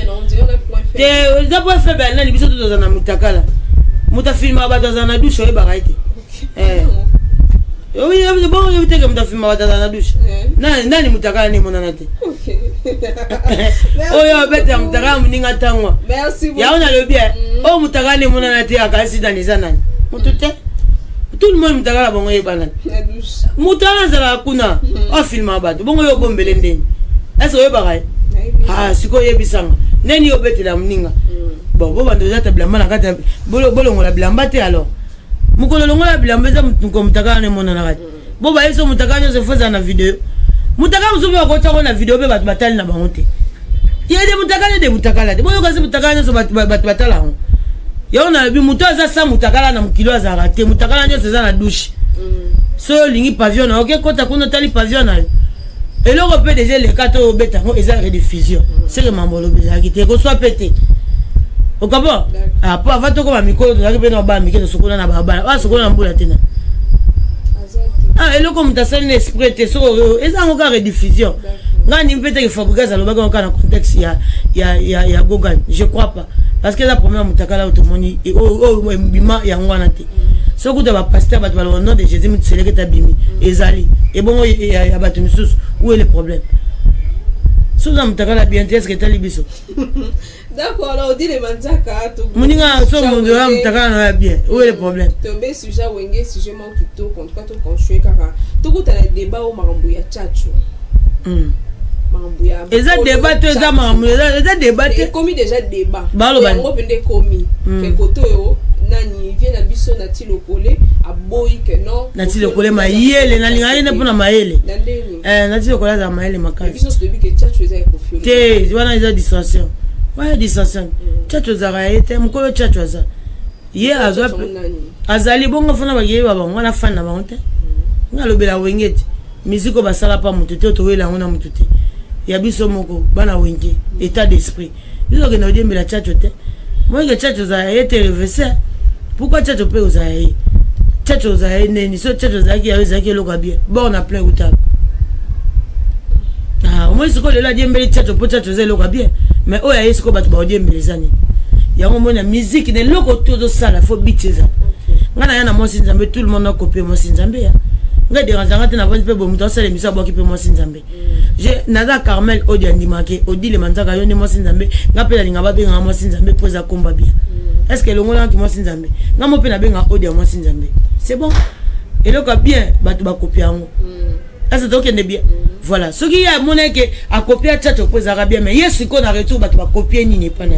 te za point faible nani biso toza na mutakala muta filma bato za na douche oyo bakaite oui bon yo teke muta filma bato za na douche nani mutakala ni mona te oyo bete mutakala muninga tangwa ya ona le bien o mutakala ni mona te akasi daniza nani mutu te tout le monde mutakala bongo yebana mutala zala kuna o filma bato bongo yo bombele ndeni est-ce que baray siko yebisanga neni yo betela muninga bon bo bando za tablamba na kata bolongo la blamba te alors mukolo longo la blamba za mutuko mutakala ne mona na kati bo ba yeso mutakala nyo se faza na video mutakala musubi ko tsako na video be bato batali na bango te yede mutakala te bo yo kasi mutakala nyo so bato batala ngo yo na bi muto za sa mutakala na mukilo za rate mutakala nyo se za na douche so lingi pavillon na OK kota kuna tali pavillon na et le repère déjà les cartes au bétango et ça rediffusion c'est le mambo le qui te soit pété au capot après avant tout comme micro tu as que na ba micro sokola na baba ah sokola na mbula tena et le comme ta scène esprit te so et ça encore rediffusion ngani mpete que fabriquer ça le baga dans le contexte ya Gogan je crois pas parce que la première mutakala automoni et bima ya ngwana te so kuta ba pasteur ba au nom de Jésus mutseleke tabimi ezali et bon ya batu misusu où est le problème so za mutakala bien est-ce que tali biso d'accord alors on dit les manzaka to muninga so mundo ya mutakala na bien où est le problème tombe sujet wenge sujet manque to contre pas to construire kaka to kuta na débat au marambu ya chacho eza débat to eza marambu eza débat te komi déjà débat balo bango pende komi ke koto yo nani vient na biso na ti lokole aboyi ke non na ti lokole mayele na linga ne pona mayele na ti lokole za mayele makasi biso se que chacho eza confiance te wana eza distraction ouais distraction chacho za raete mukolo chacho za ye azwa azali bongo fona ba yeba bango na fan na bango te ngalobela wengeti miziko basala pa mutu te to wela ngona mutu te ya biso moko bana wenge état d'esprit biso ke na odiembela chacho te moi que chacho za yete reverser pourquoi chacho pe ozaye chacho za neni so chacho za ki aweza loka bien bon on a plein utable moi ce ko le la diembeli chacho po chacho za loka bien mais o ya yesko batu ba odiembeli zani ya ngombo na musique ne loko todo sala faut bitiza ngana yana mo sinzambe tout le monde a copié mo sinzambe ya nga dérangeant te na vendre pe bomuto sala misa bo ki pe mo sinzambe je naza Carmel odi andimake odi le manzaka yo ne mo sinzambe nga pe la linga ba benga mo sinzambe poza komba bien est-ce que le ngona ki mo sinzambe nga mo pe na benga odi mo sinzambe c'est bon et le ka bien batu ba copier ngo est-ce que ok ne bien voilà ce qui a moneke a copier chacho poza bien mais yesu ko na retour batu ba copier nini pa na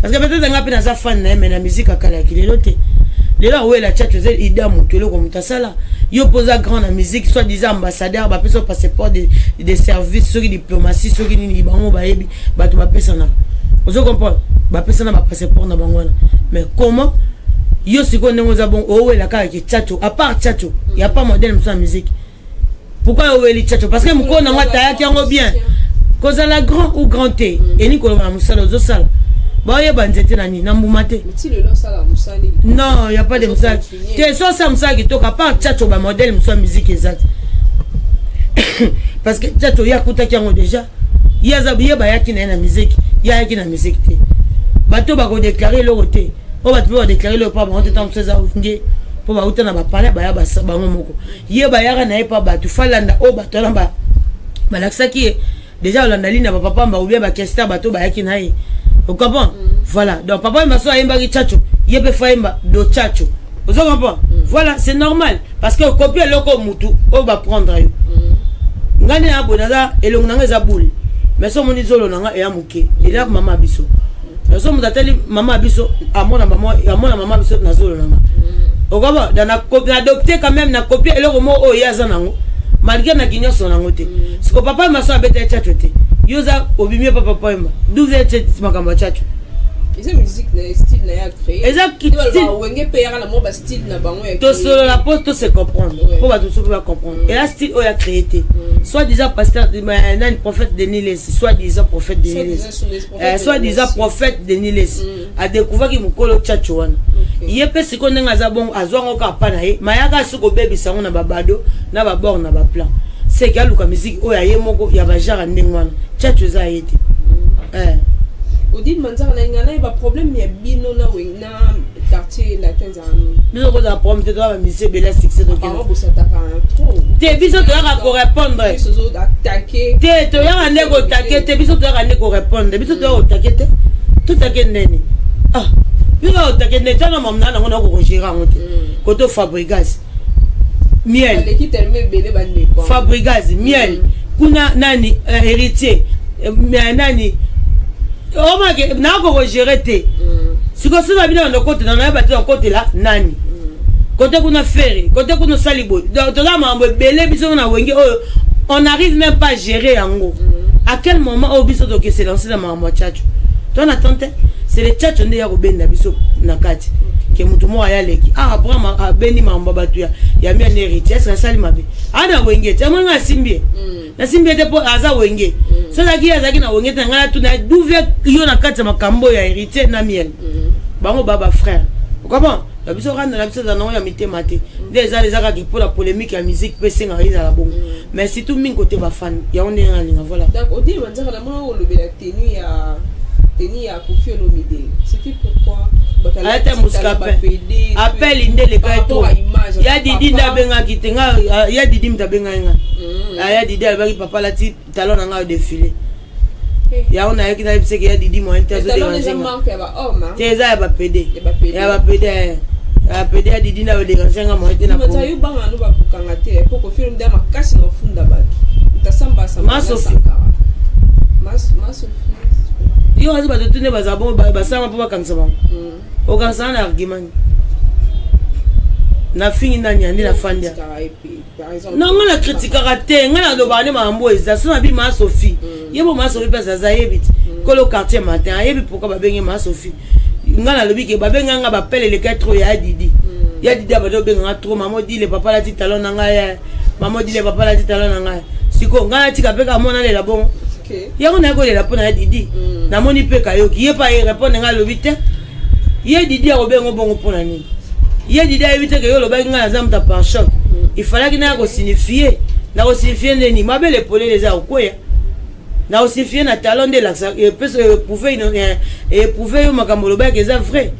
parce que peut-être nga pe na za fan na mais na musique akala ki le lote le là où est la chacho c'est ida mutelo comme tasala yo posa grand la musique soit disant ambassadeur ba peso passeport des services sur diplomatie sur ni bango ba yebi ba to ba pesa na vous comprenez ba pesa na ba passeport na bango mais comment yo siko ndenge za bon o la ka ki chacho à part chacho il y a pas modèle de musique pourquoi o eli chacho parce que mko na ngata ya ngo bien cause la grand ou grand T et ni ko na musala zo sala ba ye banzete na ni na mbumate non il y a pas de musala te so ça musala qui toka pas chacho ba modèle musala musique exact parce que chacho ya kuta ki ngo déjà ya za biye ba yaki na musique ya yaki na musique te bato ba ko déclarer le côté o ba to déclarer le pas ba on temps ça nge po ba utana ba pala ba ya ba bango moko ye ba yaka na pa ba tu falanda o ba to na ba laksa ki déjà on a ligne ba papa ba ou bien ba kesta bato ba yaki na ye. Vous comprenez? Voilà. Donc papa m'a soit imba chacho, yebe faimba do chacho. Vous comprenez? Voilà, c'est normal parce que copier loko mutu, on va prendre yo. Ngane abonaza elonganga za boule. Mais so moni zolo nanga e amuke. Ila mama biso. So mutateli mama biso amona mama biso na zolo nanga. Vous comprenez? Dans la copie adopté quand même na copier eloko mo o yaza nango. Malgré na kinyo son nango te. Parce que papa m'a soit bête chacho te. Yoza obimie papa poema. D'où vient cette makamba chacho? Eza musique na style na ya créé. Eza qui style wenge peyara na mo ba style na bango ya. To solo la poste to se comprendre. Pour ba tout pas comprendre. Et la style o ya créé te. Soit disant pasteur un prophète de Niles, soit disant prophète de Niles. Soit disant prophète de Niles. A découvert ki mukolo chacho wana. Yepe siko ndenga za bon azwa ngoka pa na ye. Mayaka suko baby sango na babado na babor na ba plan. c'est qu'il y a la musique oh ya yemoko ya ba genre ndengwana tchatcho za yete Odi manzara na ngana ba problème ya bino na wena quartier latin zanu biso ko za problème te ba musique bela succès donc on bossa ta trop te biso to ya ko répondre biso zo attaquer te to ya ne ko attaquer te biso to ya ne ko répondre biso to ya attaquer te tout attaquer nene ah biso attaquer nene tana mamna na ngona ko gérer ngote ko to Fabregas miel Fabregas miel kuna nani héritier nani oma ke na ko gérer te siko sima bina ndo côté na ba te côté là nani côté kuna ferry côté kuna salibo to la mambo belé biso na wenge on arrive même pas à gérer yango à quel moment au biso to ke se lancer dans mambo tchatcho ton attente c'est le tchatcho nde ya ko benda biso na kati ke mutu mo ya leki après ma beni mambo batu ya mia héritier ça sali mabe ana wenge te mo nga simbie na simbie te po aza wenge so la kia zaki na wenge te ngala tu na douve yo na kati makambo ya héritier na miel bango baba frère comment la biso rendre la biso dans ya mitema te déjà les aka qui pour la polémique ya musique pe senga ina la bongo mais si tout min côté ba fan ya on est en ligne voilà donc au dit manzara na mo o lobela tenue ya Koffi Olomide c'était pourquoi Ata muskape appel inde le ka to ya didi nda benga kitenga ya didi mtabenga nga ya didi albaki papa lati talon nga défilé ya on a yaki na bise ya didi mo interzo de nga teza ya ba PD ya PD ya didi na de nga mo ete na ko mata yu banga no ba kukanga te poko film da makasi no funda batu ntasamba sama Masofi yo azi ba tune bazabo ba sama po bakanisa bango o kanisa na argument na fini na nyandi na fandia non ngala critique te ngala do ba ne mambo eza so na bi Masofi yebo Masofi pesa za yebit kolo quartier matin yebi pourquoi ba benga Masofi ngala lobi ke ba benga nga ba pele le 4 ya didi ya didi ba do benga trop maman dit le papa la ti talon nga ya maman dit le papa la ti talon nga siko ngala ti ka peka mona le la bon yango na ko le la pona ya didi na moni peka yo ki ye pa ye répondre nga lobi te ye didi a obengo bongo pona ni ye didi a éviter que yo loba nga za mta par choc il fallait que na ko signifier neni mabele polé les a okoya na signifier na talon de la et peut prouver et prouver yo makambo loba que c'est vrai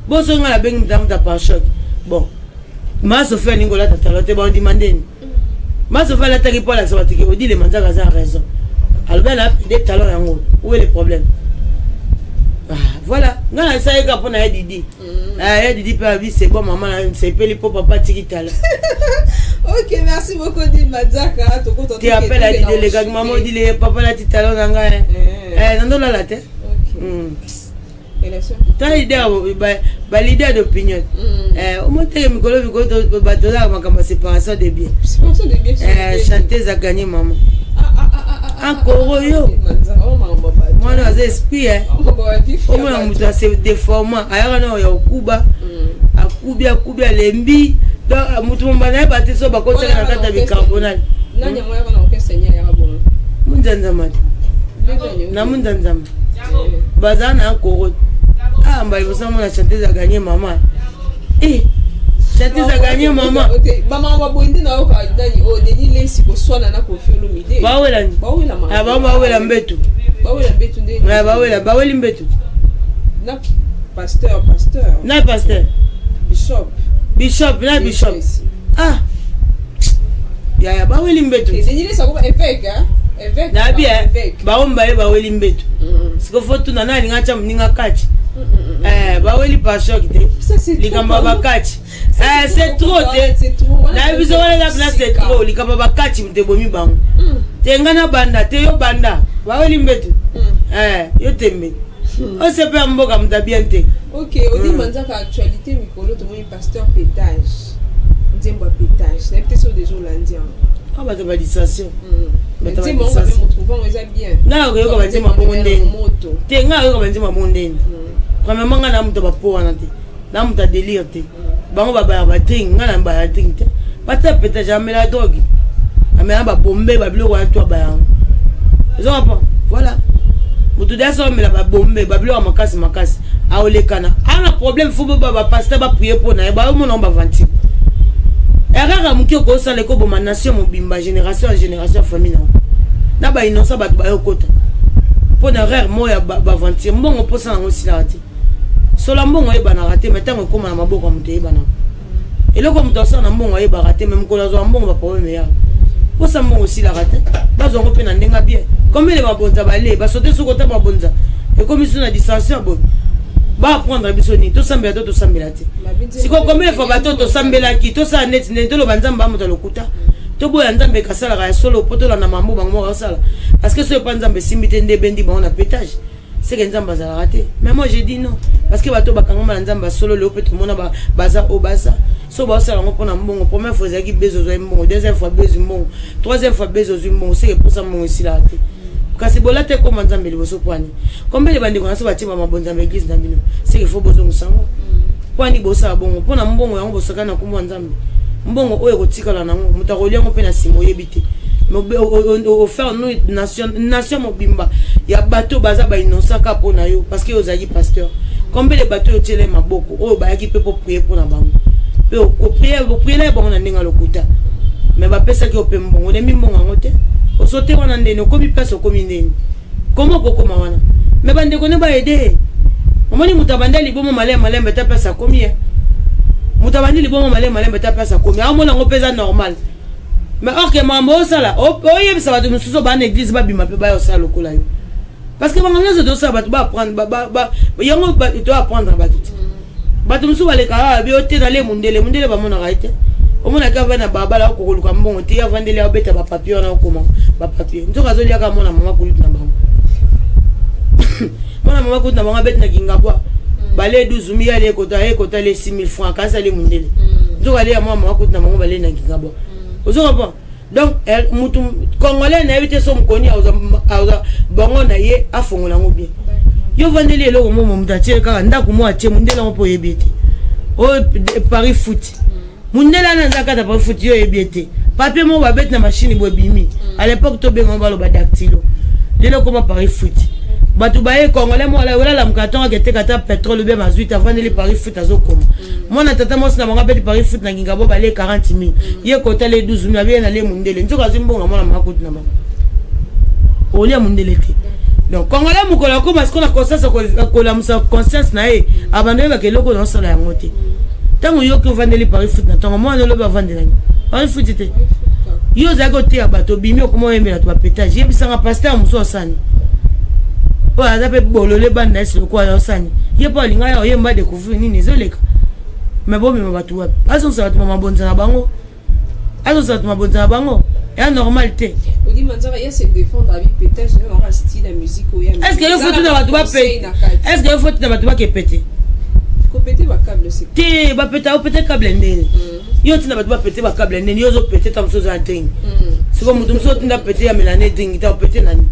bon so nga la bengi mta par choc bon Masofi ningola ta talon te ba demander ni Masofi la ta ki pola ça te dit les manzaka za raison alors là des talons yango où est le problème voilà ngana ça eka pona ya didi ya didi pa bi c'est bon maman c'est peli pour papa tiki tala ok merci beaucoup dit Manzaka to ko to tu appelles à didi les gars maman dit les papa la tiki tala nanga nando la la te ta idée ba l'idée d'opinion au moins te mikolo biko batola makamba séparation de biens chanteuse a gagné maman encore yo mwana aza esprit omona mutu ase déformant ayaka na ya okuba akubi alembi donc mutu mombana ye bate so bakotaka na kati ya bicarbonate munzanzama na munzanzama bazala na nkoro mbali bosamona chanteuse a gagné mama chanteuse a gagné mama bamama boindi na oka dani o deni lesi ko swana na Koffi Olomide bawela mbetu nde baweli mbetu na pasteur bishop ya baweli mbetu deni lesi ko évêque na bien baomba ye baweli mbetu siko fotu na nani ngacha mninga kachi baweli pasteur te likamba bakati c'est trop na biso wala la place c'est trop likamba bakati mte bomi bango tengana banda te yo banda baweli mbetu yo tembe on se peut mboka mta bien te ok on dit Manzaka actualité mikolo to mon pasteur pétage nzembo pétage na peut-être sur des Hollandiens ba te validation mais tu m'en va me trouver on est bien na ko ba nzembo bongo ndeni te nga ko ba nzembo bongo ndeni premièrement nga na muto ba po wana te na muto délire te bango ba drink nga na ba drink te pata peta jamais la drogue amena ba bombe ba biloko ya to ba yango zo apa voilà mutu daso mela ba bombe ba biloko makasi a olekana ana problème fo ba pasteur ba prier pour na ba mo na ba vanti erreur muki okosala ekoboma nation mobimba génération à génération famille na ba innocent bato bayokota mpo na erreur moya baventure mbongo mposa nango silaka te sola mbongo ayebanaka te me ntango ekóma na maboko ya moto ayebanaka eloko moto asala na mbongo ayebaka te me mokolo azwa mbongo baproblème yaka mposa mbongo osilaka te bazwango mpe na ndenge bien combien babonza bale basote soki ota babonza ekomi so na distraction boye baapprendre biso nini tosambela to tosambela te sikoyo combien fois bato tosambelaki tosala neti ndeni toloba nzambe amoto lokuta toboya nzambe ekasalaka ya solo po tolanda mambo bango moko asala parce que soki epa nzambe esimbi te nde bendi bango na pétage seke nzambe azalaka te mais moi j'ai dit non parce que bato bakangama na nzambe asolo leo mpe tomona baza o baza so baosala yango mpona mbongo première fois ezalaki bese ozwa mbongo deuxième fois bese mbongo troisième fois bese ozwi mbongo seke mposa mbongo esilaka te kasi bola te koma nzambe liboso pwani kombele bandeko na so batimba mabonzambe église na bino seke fo bozongusa yango pwani bosala bongo mpona mbongo yango bosaka na kombo ya nzambe mbongo oyo kotikala nango moto akoli yango mpe na nsima oyebi te ofaire nation mobimba ya bato baza bainosaka mpo na yo parce que ozalaki pasteur kombele bato oyo tiele maboko oyo bayaki mpe po prie mpo na bango mpe opriela ye bango na ndenge lokuta me bapesaki yo mpe mbongo olembi mbongo yango te osote wana ndeni okomi place okomi ndeni komo okokoma wana me bandeko ne baede omoni moto abanda libomo malembe ta place akomi ye moto abandi libomo malembe ta place akomi aomona yango mpe eza normal mais or ke makambo osala oyebisa bato mosusu bana église babima mpe baya osala lokola yo parce que bango nyonso tosala bato baapprendre yango toapprendre bato te bato mosusu balekaka bio te na le mundele bamonaka ye te omonaka ava na babala okokoluka mbongo te avandeli abeta bapapier wana okoma bapapier nzoka azoliaka mona mama kulutu na bango mona mama kulutu na bango abeti na kingabwa bale 12 000 ekota le 6 000 francs akasa le mundele nzoka ale ya mwana mama kulutu na bango bale na kingabwa ozoka pa donc mutu congolais na yebite so mukoni auza bango na ye afongola ngo bien yo vandeli eloko momo mutatie kaka ndako mo atie mundela ngo po yebite o Paris foot mundela na nzaka ta Paris foot yo yebite papier mo ba bet na machine bo bimi à l'époque to bengo balo ba dactylo lelo koma Paris foot batu baye congolais mo wala la mkatonga kete kata pétrole bien mazuit avant les Paris foot azokoma mona tata mo sina manga bet Paris foot na ngingabo bale 40 000 ye kota le 12 000 bien na le mundele nzoka zimbonga mona makutu na bango oli ya mundele te donc congolais mukola ko parce qu'on a conscience ko la musa conscience na e abandonné ba keloko dans sala yango te tango yo ko vandeli Paris foot na tango mo no ba vandela ni Paris foot te yo za ko te abato bimi ko mo yembela to ba pétage ye bisanga pasteur muso sani o azape bolole banda esi ko ya sani ye pa linga ya yemba découvrir nini zoleka mais bon me batu wa azo sa batu mabonza na bango azo sa batu mabonza na bango ya normal te on dit manzara ya se défendre avec pétage même en style la musique ou ya est-ce que il faut tout na batu ba péter est-ce que il faut tout na batu ba ke péter ko péter ba câble c'est te ba péter o péter câble ndeni yo tina batu ba péter ba câble ndeni yo zo péter tam so za ndeni c'est comme mutum so tina péter ya melane ndeni ta péter nani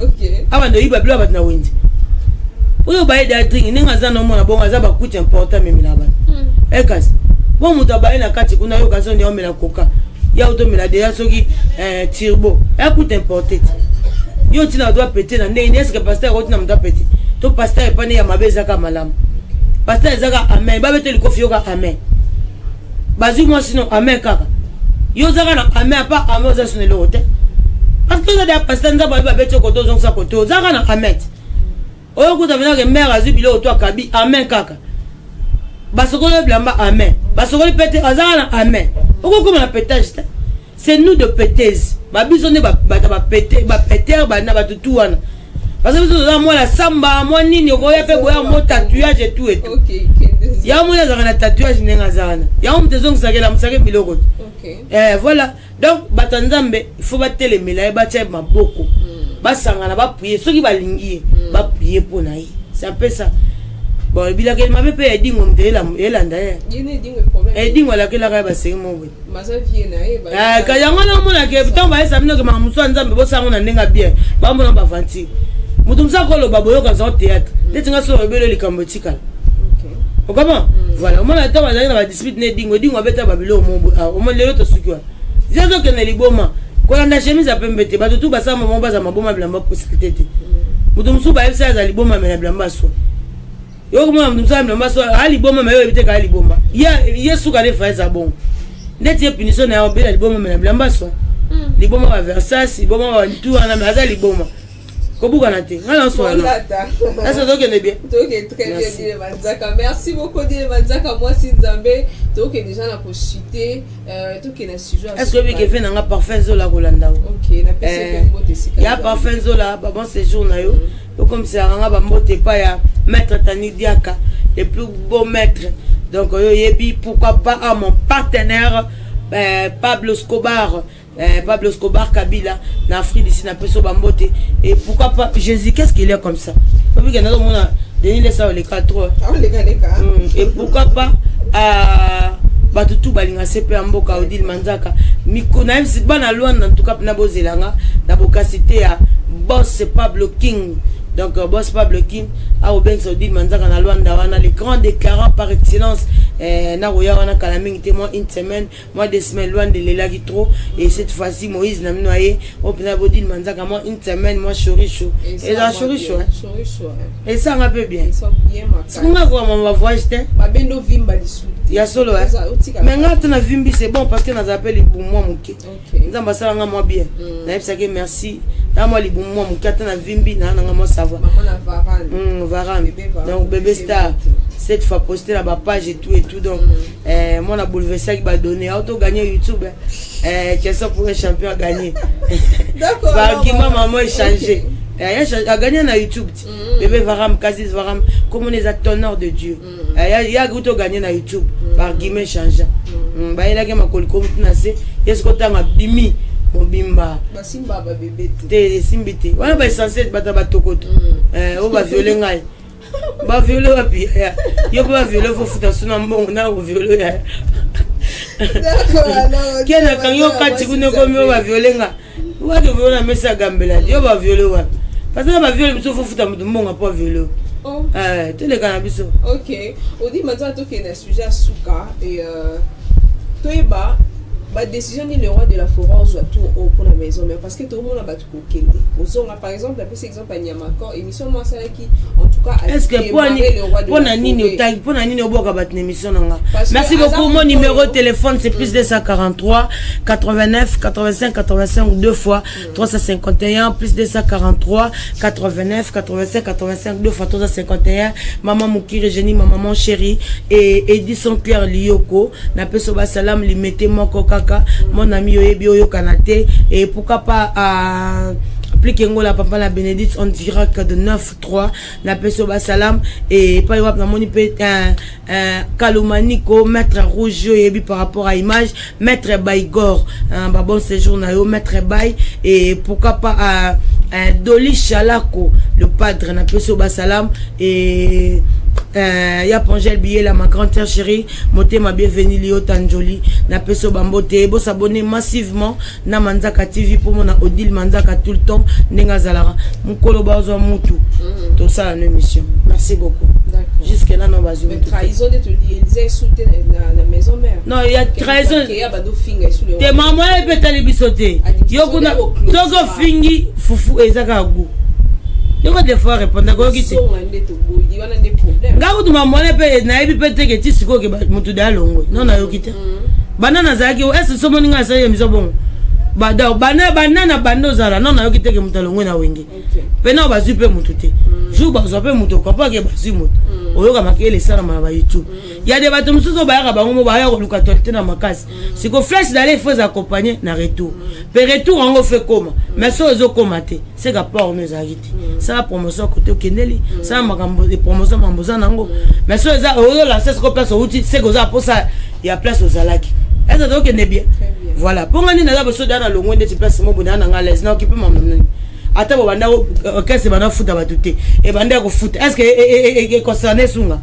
OK abando yiba bila batu na wendi oyo baye da ndeni ninga za no mona bonga za ba kuti important memi na bana ekas bon muta baye na kati kuna yo kaso ndio mela koka ya automela déjà soki turbo ya coûte importé yo tina doit péter na ndeni est-ce que pasteur otina mta péter to pasteur epane ya mabeza ka malamu pasteur ezaka amen ba bete likofi yo ka amen bazu moi sinon amen kaka yo zaka na amen pas amen za sone le hotel parce que ça pasteur nza ba bete ko to zonsa ko to zaka na amen oyo kuta vena ke mère azu bilo to akabi amen kaka basokolo blamba amen basokolo péter azaka na amen oko comme la pétage c'est nous de pétez babiso ne ba péter ba péter ba na ba tout wana parce que nous moi la samba moi nini ko ya pe boya mo tatouage et tout et tout OK ya mo ya zana tatouage nenga zana ya mo mtezong sakela msake biloko OK voilà donc batanzambe il faut batele mela ba tche maboko basangana ba prier soki balingi ba prier pour naï c'est un peu ça bon bila ke mabe pe edingo mtela elanda ye yene dingo problème edingo la ke la ka ba sengi mo we maza vie na e ba ka yango na mona ke bitomba ba esa mino ke mamuso nzambe bo sango na ndenga bien ba mona ba vanti mutumsa ko lo baboyo ka za théâtre letinga so rebelo likambo tikala OK okama voilà mona ta ba na ba dispute ne dingo beta babilo mo o mo lelo to sukwa zezo ke na liboma ko na chemise a pembete ba tutu ba sa mo ba za maboma bilamba possibilité mutumsu ba esa za liboma me na bilamba so yo kuma mtumsa bilamba so ali boma me yo ebite ka ali bomba ya yesu ka le fa za bon ndeti punition na obela liboma na blamba so liboma va Versace liboma va tout na maza liboma kobuka na te ngala so na ça donc est bien très bien dit Manzaka, merci beaucoup dit Manzaka. Moi si Nzambe donc déjà na possibilité tout qui na sujet est-ce que que fait na parfum zola kolanda OK na pese ko mbote ya parfum zola ba bon séjour na yo comme ça nga ba mbote pa ya maître Tani Diaka le plus beau maître. Donc yo yebi pourquoi pas à mon partenaire Pablo Escobar Kabila na Afrique d'ici na peso bambote et pourquoi pas Jésus, qu'est-ce qu'il est comme ça parce que nous on a Denis les ça les 4 et pourquoi pas batutu balinga CP amboka Odile Manzaka mikona même si bana loin en tout cas na bozelanga na bokasité ya boss Pablo King. Donc boss Pablo King a Oben Odile Manzaka na Luanda wana les grands déclarants par excellence na roya wana kalaming té moi une semaine moi 2 semaines loin de l'élagi trop et cette fois-ci Moïse n'a noyé au pena Odile Manzaka moi une semaine moi choricho et la choricho et ça un peu bien c'est qu'on va voir mon voyage té ba bendo vimba disu ya solo mais ngata na vimbi c'est bon parce que na appelle les bon moi moké nzamba sala nga moi bien na yebsake merci na moi les bon moi moké na vimbi na nga moi ça va Varane donc bébé star cette fois posté la page et tout donc moi na bouleversé qui va donner auto gagner YouTube question pour un champion à gagner d'accord argument maman échangé a gagné na YouTube bébé Varam Kazis Varam comme les acteurs de Dieu y a auto gagné na YouTube par argument échangé ba il a gagné ma kolko na se est-ce que tanga bimi mobimba basimba ba bébé te simbité wana ba censé bata batokoto o ba violer ngai ba violer wapi yo ba violer fo futa suna mbongo na o violer ya d'accord alors kena kan yo kati kuno komi o ba violer nga wa de violer mesa gambela yo ba violer wa parce que ba violer biso fo futa mbongo pa violer tous les cannabis. OK on dit maintenant to que na sujet suka et toeba ba décision ni le roi de la forêt ou tout pour la maison mais parce que tout le monde a battu kokende on par exemple d'après cet exemple à Niamako émission moi ça qui en tout cas est-ce que pour nani otangi pour nani oboka battu émission nanga merci beaucoup mon numéro de téléphone c'est plus 243 89 85 85 deux fois 351 plus 243 89 85 85 deux fois 351 maman Mukiri Génie maman chérie et Edison Claire Lioko na peso ba salam li mettez moko mon ami Yoyebi Oyo Kanate et pourquoi pas appliquer la papa la Bénédicte on dira que de 9-3 la peso basalam et pas y na moni pe Kalomaniko maître rouge Yoyebi par rapport à image maître Baigor ba bon séjour na yo maître Bay et pourquoi pas Doli Chalako le padre na peso basalam et ya Pongel billet la ma grande sœur chérie moté ma bienvenue Lio Tanjoli na peso bambote bo s'abonner massivement na Manzaka TV pour mon Odile Manzaka tout le temps nenga zalara mukolo bazo mutu tout ça la émission merci beaucoup jusque là non bazo trahison de te Élysée souté la maison mère non il y a trahison te maman elle peut aller bisoter yo kuna togo fingi fufu ezaka gu yo ko des fois répondre ko kiti ngaku tuma mwana pe na ebi pete ke tisiko ke mutu da longo non na yo kiti banana zaki est so moninga sa yemizo bon bada banana bando zala non na yo kiti ke mutu longo na wenge pe na ba super mutu te jour ba zo pe mutu ko pa ke ba si mutu oyo ka makele sala ma ba YouTube ya de bato musuzo ba ya ba ngo ba ya ko luka tolte na makasi siko flash d'aller faut accompagner na retour pe retour ngo fait comment mais so zo komate c'est ka pas on ezagiti ça promotion côté okendeli ça makambo de promotion mamboza nango mais so za oyo la c'est ko place outil c'est ko za pour ça il y a place aux alaki est-ce que donc est bien voilà pour ngani na za boso dana longo de place mo bonana nga les na occuper mamnani ata bo banda okese bana futa batute e banda ko futa est-ce que concerné sunga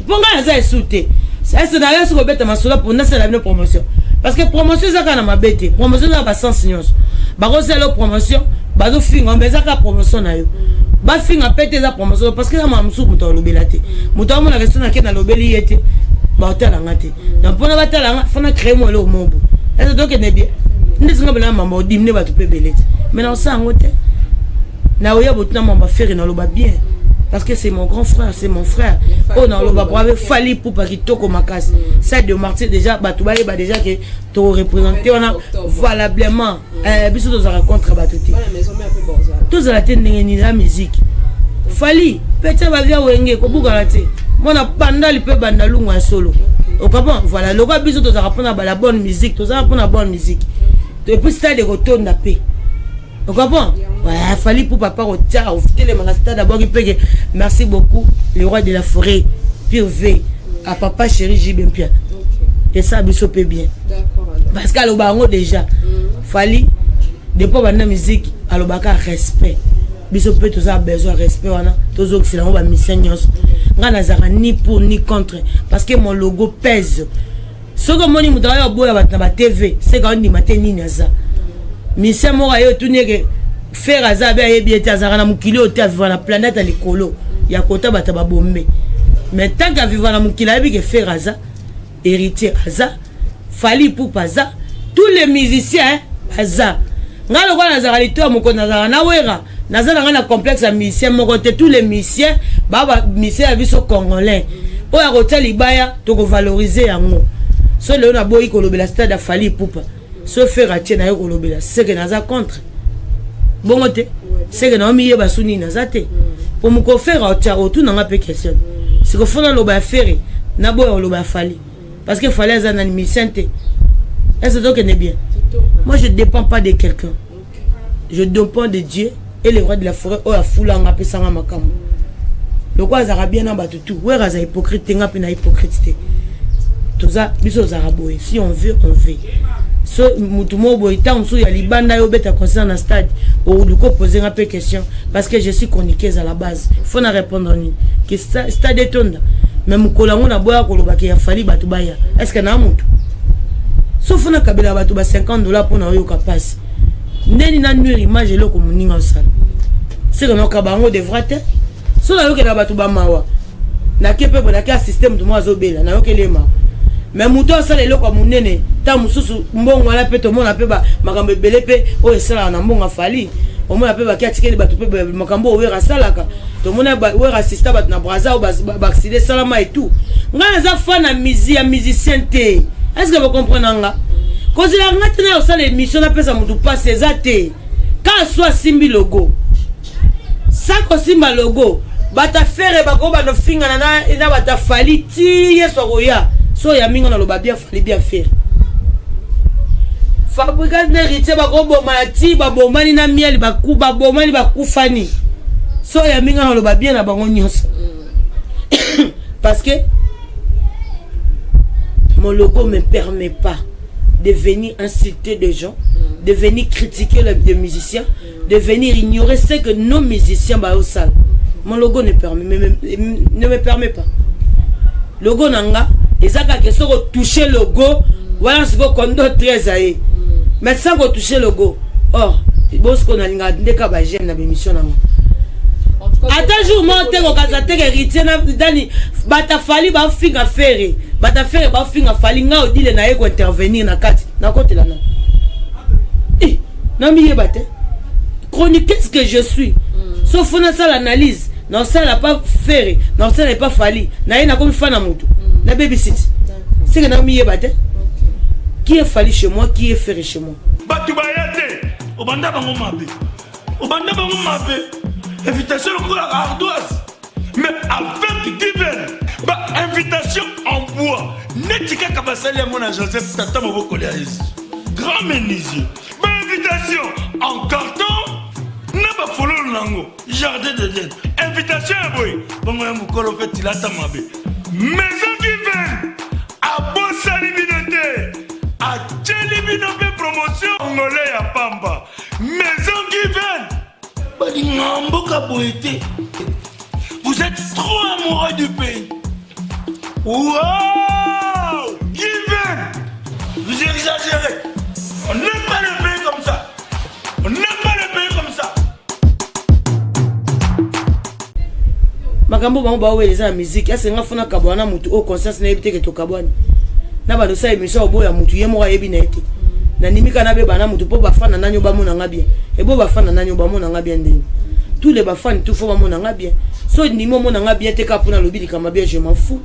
ponga za esute ça c'est d'ailleurs sur bête masula pour na c'est la promotion parce que promotion za kana mabete promotion za ba sens nyonso ba ko c'est la promotion ba do finga mbeza ka promotion na yo ba finga pete za promotion parce que ma msu muto lobelate muto mo na question na kena lobeli yete ba hotela ngate donc pona batala fona créer mo le mobo est-ce donc ne bien ndisinga bana mamba odimne ba to pe belete mais na sango te na oya botuna mamba faire na loba bien parce que c'est mon grand frère, c'est mon frère. Oh non, le avec Fali pour pas qu'il toque ma casse. Ça de Martyr déjà, bah tu vas déjà que tu représenter on a valablement. Biso tous rencontre batouti. Tous à la tête ni la musique. Fali, peut-être va bien wenge ko bugalate. Mona banda li pe banda lunga solo. Au comprend voilà, le gars biso tous apprendre la bonne musique, tous apprendre la bonne musique. Et puis c'est de retour na paix. Vous comprenez? Ouais, Fali pour papa au tchao, les manastères d'abord il peut. Merci beaucoup, le roi de la forêt, Pire V, à papa chéri J bien bien. Et ça biso peut bien. D'accord. Parce qu'à l'obango déjà, Fali, depuis la musique, à l'obaka respect. Biso peut tous avoir besoin de respect, tous autres c'est la on mission. Nga nazara ni pour ni contre, parce que mon logo pèse. Ce que mon imou travaille au bout de la TV, c'est quand on dit matin ni naza. Mission mora yo tourner que faire azabe a bien été azara na mukili au terre vivre la planète à l'écolo. Ya kota bata ba bombe. Mais tant qu'à vivre na mukili a bien que faire aza, héritier aza, Fali pour paza, tous les musiciens aza. Nga lo kwa nazara lito moko nazara na wera. Nazara nga na complexe à musicien moko te tous les musiciens baba musicien a biso congolais. O ya kota libaya to ko valoriser yango. So le na boyi ko lobela stade à Fali poupa. So faire atie na yo ko lobela c'est que naza contre. Bon te c'est que na mi yeba suni nazate. Pour me ko faire atie autour na nga pe question. C'est que fona loba faire na boyi loba Fali. Parce que Fali za na musicien te. Est-ce donc que n'est bien? Moi je ne dépends pas de quelqu'un. Je dépends de Dieu et le roi de la forêt o a fula nga pe sanga makamu. Le quoi ça bien en batu tout. Ouais ça hypocrite nga pe na hypocrite. Tout ça biso za raboy. Si on veut on veut. So mutu mo boy tant so ya libanda yo beta concernant na stade ou du ko poser un peu question parce que je suis chroniqueuse à la base. Faut na répondre ni que stade etonda. Même kolango na boya ko lobaki ya Fali batu baya. Est-ce que na mutu? Sauf na kabela batu ba $50 pour na yo kapasi. Neni na nuire image lo ko muninga osala. C'est que no kabango devrait être. So na yo ke na batu ba mawa. Na kepe bona ka système de moi zobela na yo ke lema. Mais muto osala lo ko munene ta mususu mbongo ala pe to mona pe ba makambe belé pe o esala na mbongo Fali. O mona pe ba ki atikeli batu pe makambo o wera salaka. To mona ba wera assista bat na braza o ba accident salama et tout. Nga za fa na musique ya musicien te. Est-ce que vous comprenez nga? Quand il a maintenant aussi l'émission na pesa mutu pas ces athées. Quand soit simbi logo. Ça ko simba logo. Bata faire ba ko ba no finga na bata Fali ti yeso roya. So ya minga na loba bien Fali bien faire. Fabricant de rite ba ko boma ti ba bomani na miel ba ku ba bomani ba kufani. So ya minga na loba bien na bango nyonso. Parce que mon logo ne me permet pas de venir insulter des gens, de venir critiquer les musiciens, de venir ignorer ce que nos musiciens sont au salle. Mon logo ne me permet pas. Logo nanga, et ça quand question de toucher le logo, voilà ce qu'on doit très aïe. Mais sans qu'on touche le logo, oh, c'est bon ce qu'on a dit qu'à bagérer dans l'émission nanga. Attends jour monter au casate héritier na dani bata Fali ba finga ferry bata ferry ba finga Fali nga odile na yeko intervenir na kati na côté là eh na mi yebate chronique qu'est-ce que je suis sauf on a ça l'analyse non ça n'a pas ferry non ça n'est pas Fali na yena comme fana mutu na babysit c'est que na mi yebate qui est Fali chez moi qui est ferry chez moi batu bayate obanda bango mabe invitation pour la ardoise, mais avec divers, invitation en bois. Netika Kabasali à mon Joseph Tata Moboko grand menuisier. Invitation en carton, n'a pas follow lango, jardin de laine. Invitation à boy, bon moi mukolo fait il a tamabé. Maison divers, à Bossali Binoté, à Tchelibinope promotion angolais à Pamba. Maison divers. Vous êtes trop amoureux du pays. Wow! Given! Vous exagérez. On n'aime pas le pays comme ça. On n'aime pas le pays comme ça. Makambo bango ba weleza musique. Ese nga fona kabwana mutu au conscience na ebite ke to kabwani. Na ba do sa emission obo ya mutu yemo ka yebi na ete. Na nimika na be bana mutu po bafana nanyo ba mona nga bien. Ebo bafana nanyo ba mona nga bien ndeni. tous les bafans tout faut monanga bien so ni monanga bien te ka pour na lobi likama bien je m'en fous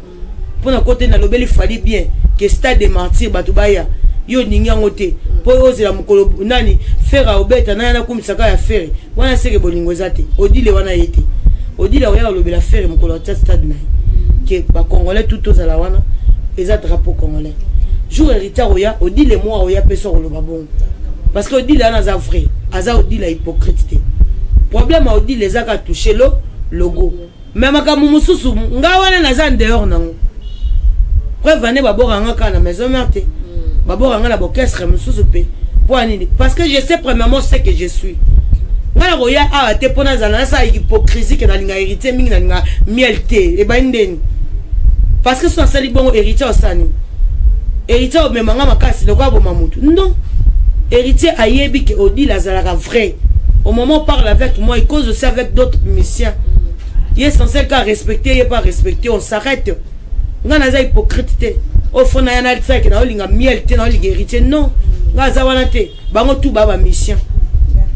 pour na côté na lobeli fali bien que stade de martyr batubaya yo ningi ngote po ozela mukolo nani fera obeta na kumisaka ya fere wana seke bolingo zate odile wana yete odile oya lobela fere mukolo ta stade na que ba congolais tout aux la wana eza drapeau congolais jour héritier oya odile moi oya peso loba bon parce que odile ana za vrai aza odile hypocrite problème odile ezaka toucher le logo même makamu mususu nga wana naza dehors nango preuve ane baboranga ka na maison mère baboranga na bokestre mususu pe pour nini parce que je sais premièrement ce que je suis ngala roya a te pona zana sa hypocrisie que na linga héritier mingi na linga mielté e ba ndeni parce que so sali bongo héritier osani héritier o memanga makasi le kwa boma mutu non héritier ayebi que odi la zalaka vrai au moment où parle avec moi il cause aussi avec d'autres musiciens il est censé qu'à respecter il est pas respecté on s'arrête ngana za hypocrite au fond na yana tsaki na olinga mielté na olinga héritier non ngaza wana te bango tout baba mission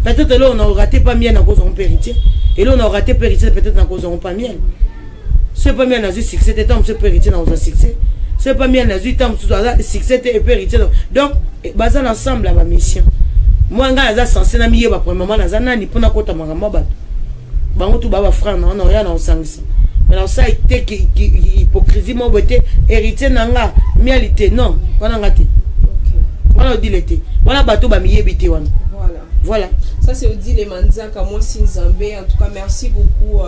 peut-être là on a raté pas miel à cause on héritier et là on a raté héritier peut-être à cause on pas miel c'est pas miel na succès c'était tant c'est héritier dans un succès c'est pas miel na tant succès et héritier donc bazan ensemble la mission moi ngaza censé na miye ba premièrement na zanani pona kota makambo bato bango tout baba frère na on a rien en sangisa mais là ça été hypocrisie mo boté héritier nanga mialité non wana ngati wana odilete wana bato ba miyebité wana voilà ça c'est Odile Manzaka moi Sinzambe en tout cas merci beaucoup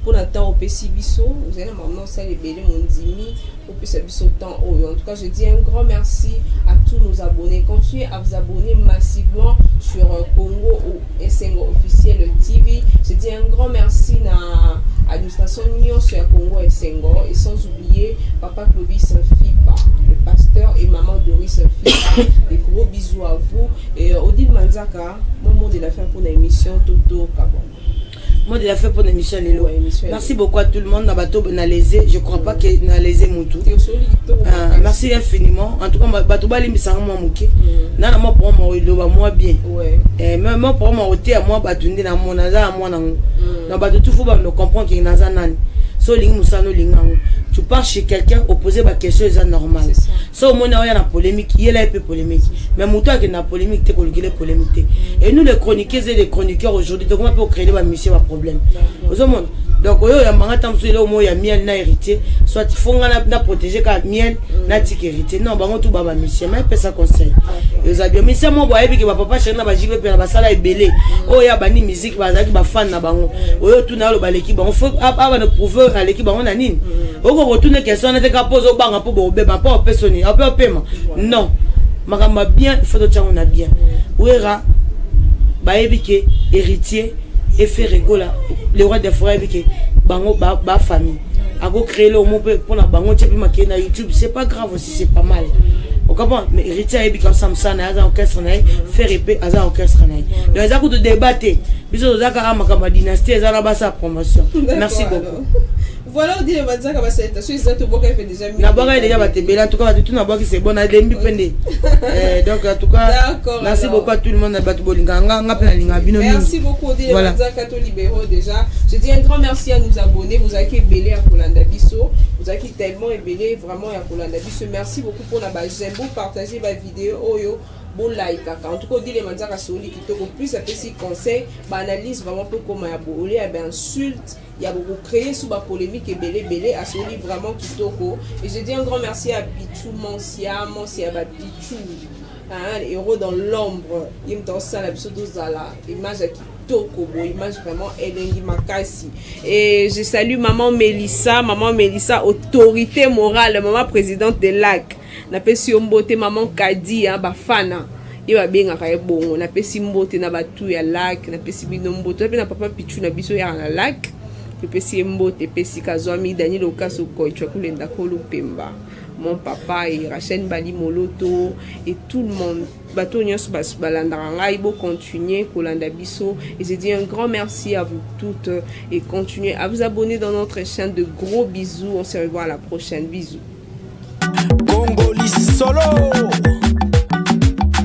pour le temps au Pessibiso vous allez maintenant ça les belé mon dimi au Pessibiso temps en tout cas je dis un grand merci à tous nos abonnés continuez à vous abonner massivement sur Congo ou Essengo officiel TV je dis un grand merci à l'administration Union sur Congo Essengo et sans oublier papa Clovis Fipa le pasteur et maman Doris Fipa des gros bisous à vous et Odile Manzaka mon mot de la fin pour l'émission Toto Kabon. Moi de la fin pour l'émission Lelo. Merci beaucoup à tout le monde. Nabato na lésé. Je crois pas que na lésé Moutou. Merci infiniment. En tout cas, bato bali misanga moi muke. Na moi pour moi loba moi bien. Même moi pour moi oté à moi batunde na moi naza à moi na. Na bato tout faut ba me comprendre que naza nani. So ling musano lingango. Tu pars chez quelqu'un opposer ma question est normal. So mon a na polémique, il est un peu polémique. Mais Moutou qui na polémique te colguer polémique. Et nous les chroniqueurs et les chroniqueurs aujourd'hui donc on peut créer des mission à problème. Donc oyo ya manga tamsu ile omo ya miel na héritier soit fonga na protéger ka miel na tik héritier non bango tout baba mission mais pesa conseil les abia mission mo boyebi ke ba papa chéri na ba jibe pe na ba sala ebele oyo ya bani musique bazaki ba fan na bango oyo tout na lo baleki bango faut aba na prouver aleki bango na nini oko retourner question na te ka pose banga po bo beba pas personne a peu paiement non makamba bien il faut de chango na bien ouera bayebi ke héritier et faire rigoler les rois des frères avec bango ba famille a go créer le mot pour la bango tu peux marquer na YouTube c'est pas grave aussi c'est pas mal on comprend mais héritier et comme ça na za orchestre na faire épée à za orchestre na donc ça de débattre biso za ka makamba dynastie za na ba sa promotion merci beaucoup. Voilà, on dit les Manzaka, c'est tout bon fait déjà. La banque est déjà battée, en tout cas, tout n'a pas qui c'est bon, à l'embi pendé. Donc, en tout cas, merci beaucoup à tout le monde à Batubolinga. Merci beaucoup, on dit les Manzaka, tout libéraux déjà. Je dis un grand merci à nos abonnés. Vous avez été belé à Kolanda Bisso. Vous avez été tellement belé vraiment à Kolanda Bisso. Merci beaucoup pour la base. J'aime beaucoup partager ma vidéo. Bon like en tout cas on dit les Manzaka Soli qui te plus à petit conseil analyse vraiment peu comme il y a beaucoup insulte il y a beaucoup créé sous la polémique et belé à Soli vraiment qui toko et je dis un grand merci à Pichou Monsia à Pichou les héros dans l'ombre il me donne ça la pseudo zala image à Kitoko image vraiment Elengi Makasi et je salue maman Mélissa autorité morale maman présidente de LAC na pesi mbote maman Kadi bafana ye ba benga ka ebongo na pesi mbote na batu ya LAC na pesi bino mbote pe na papa Pichu na biso ya na LAC pe pesi mbote pesi kazwami Daniel Okaso ko ichwakulenda ko Lupemba mon papa et Rachel Bali Moloto et tout le monde bato nyos bas balandanga ngai bo continuer kolanda biso et je dis un grand merci à vous toutes et continuez à vous abonner dans notre chaîne de gros bisous on se revoit à la prochaine bisous. Congolais solo.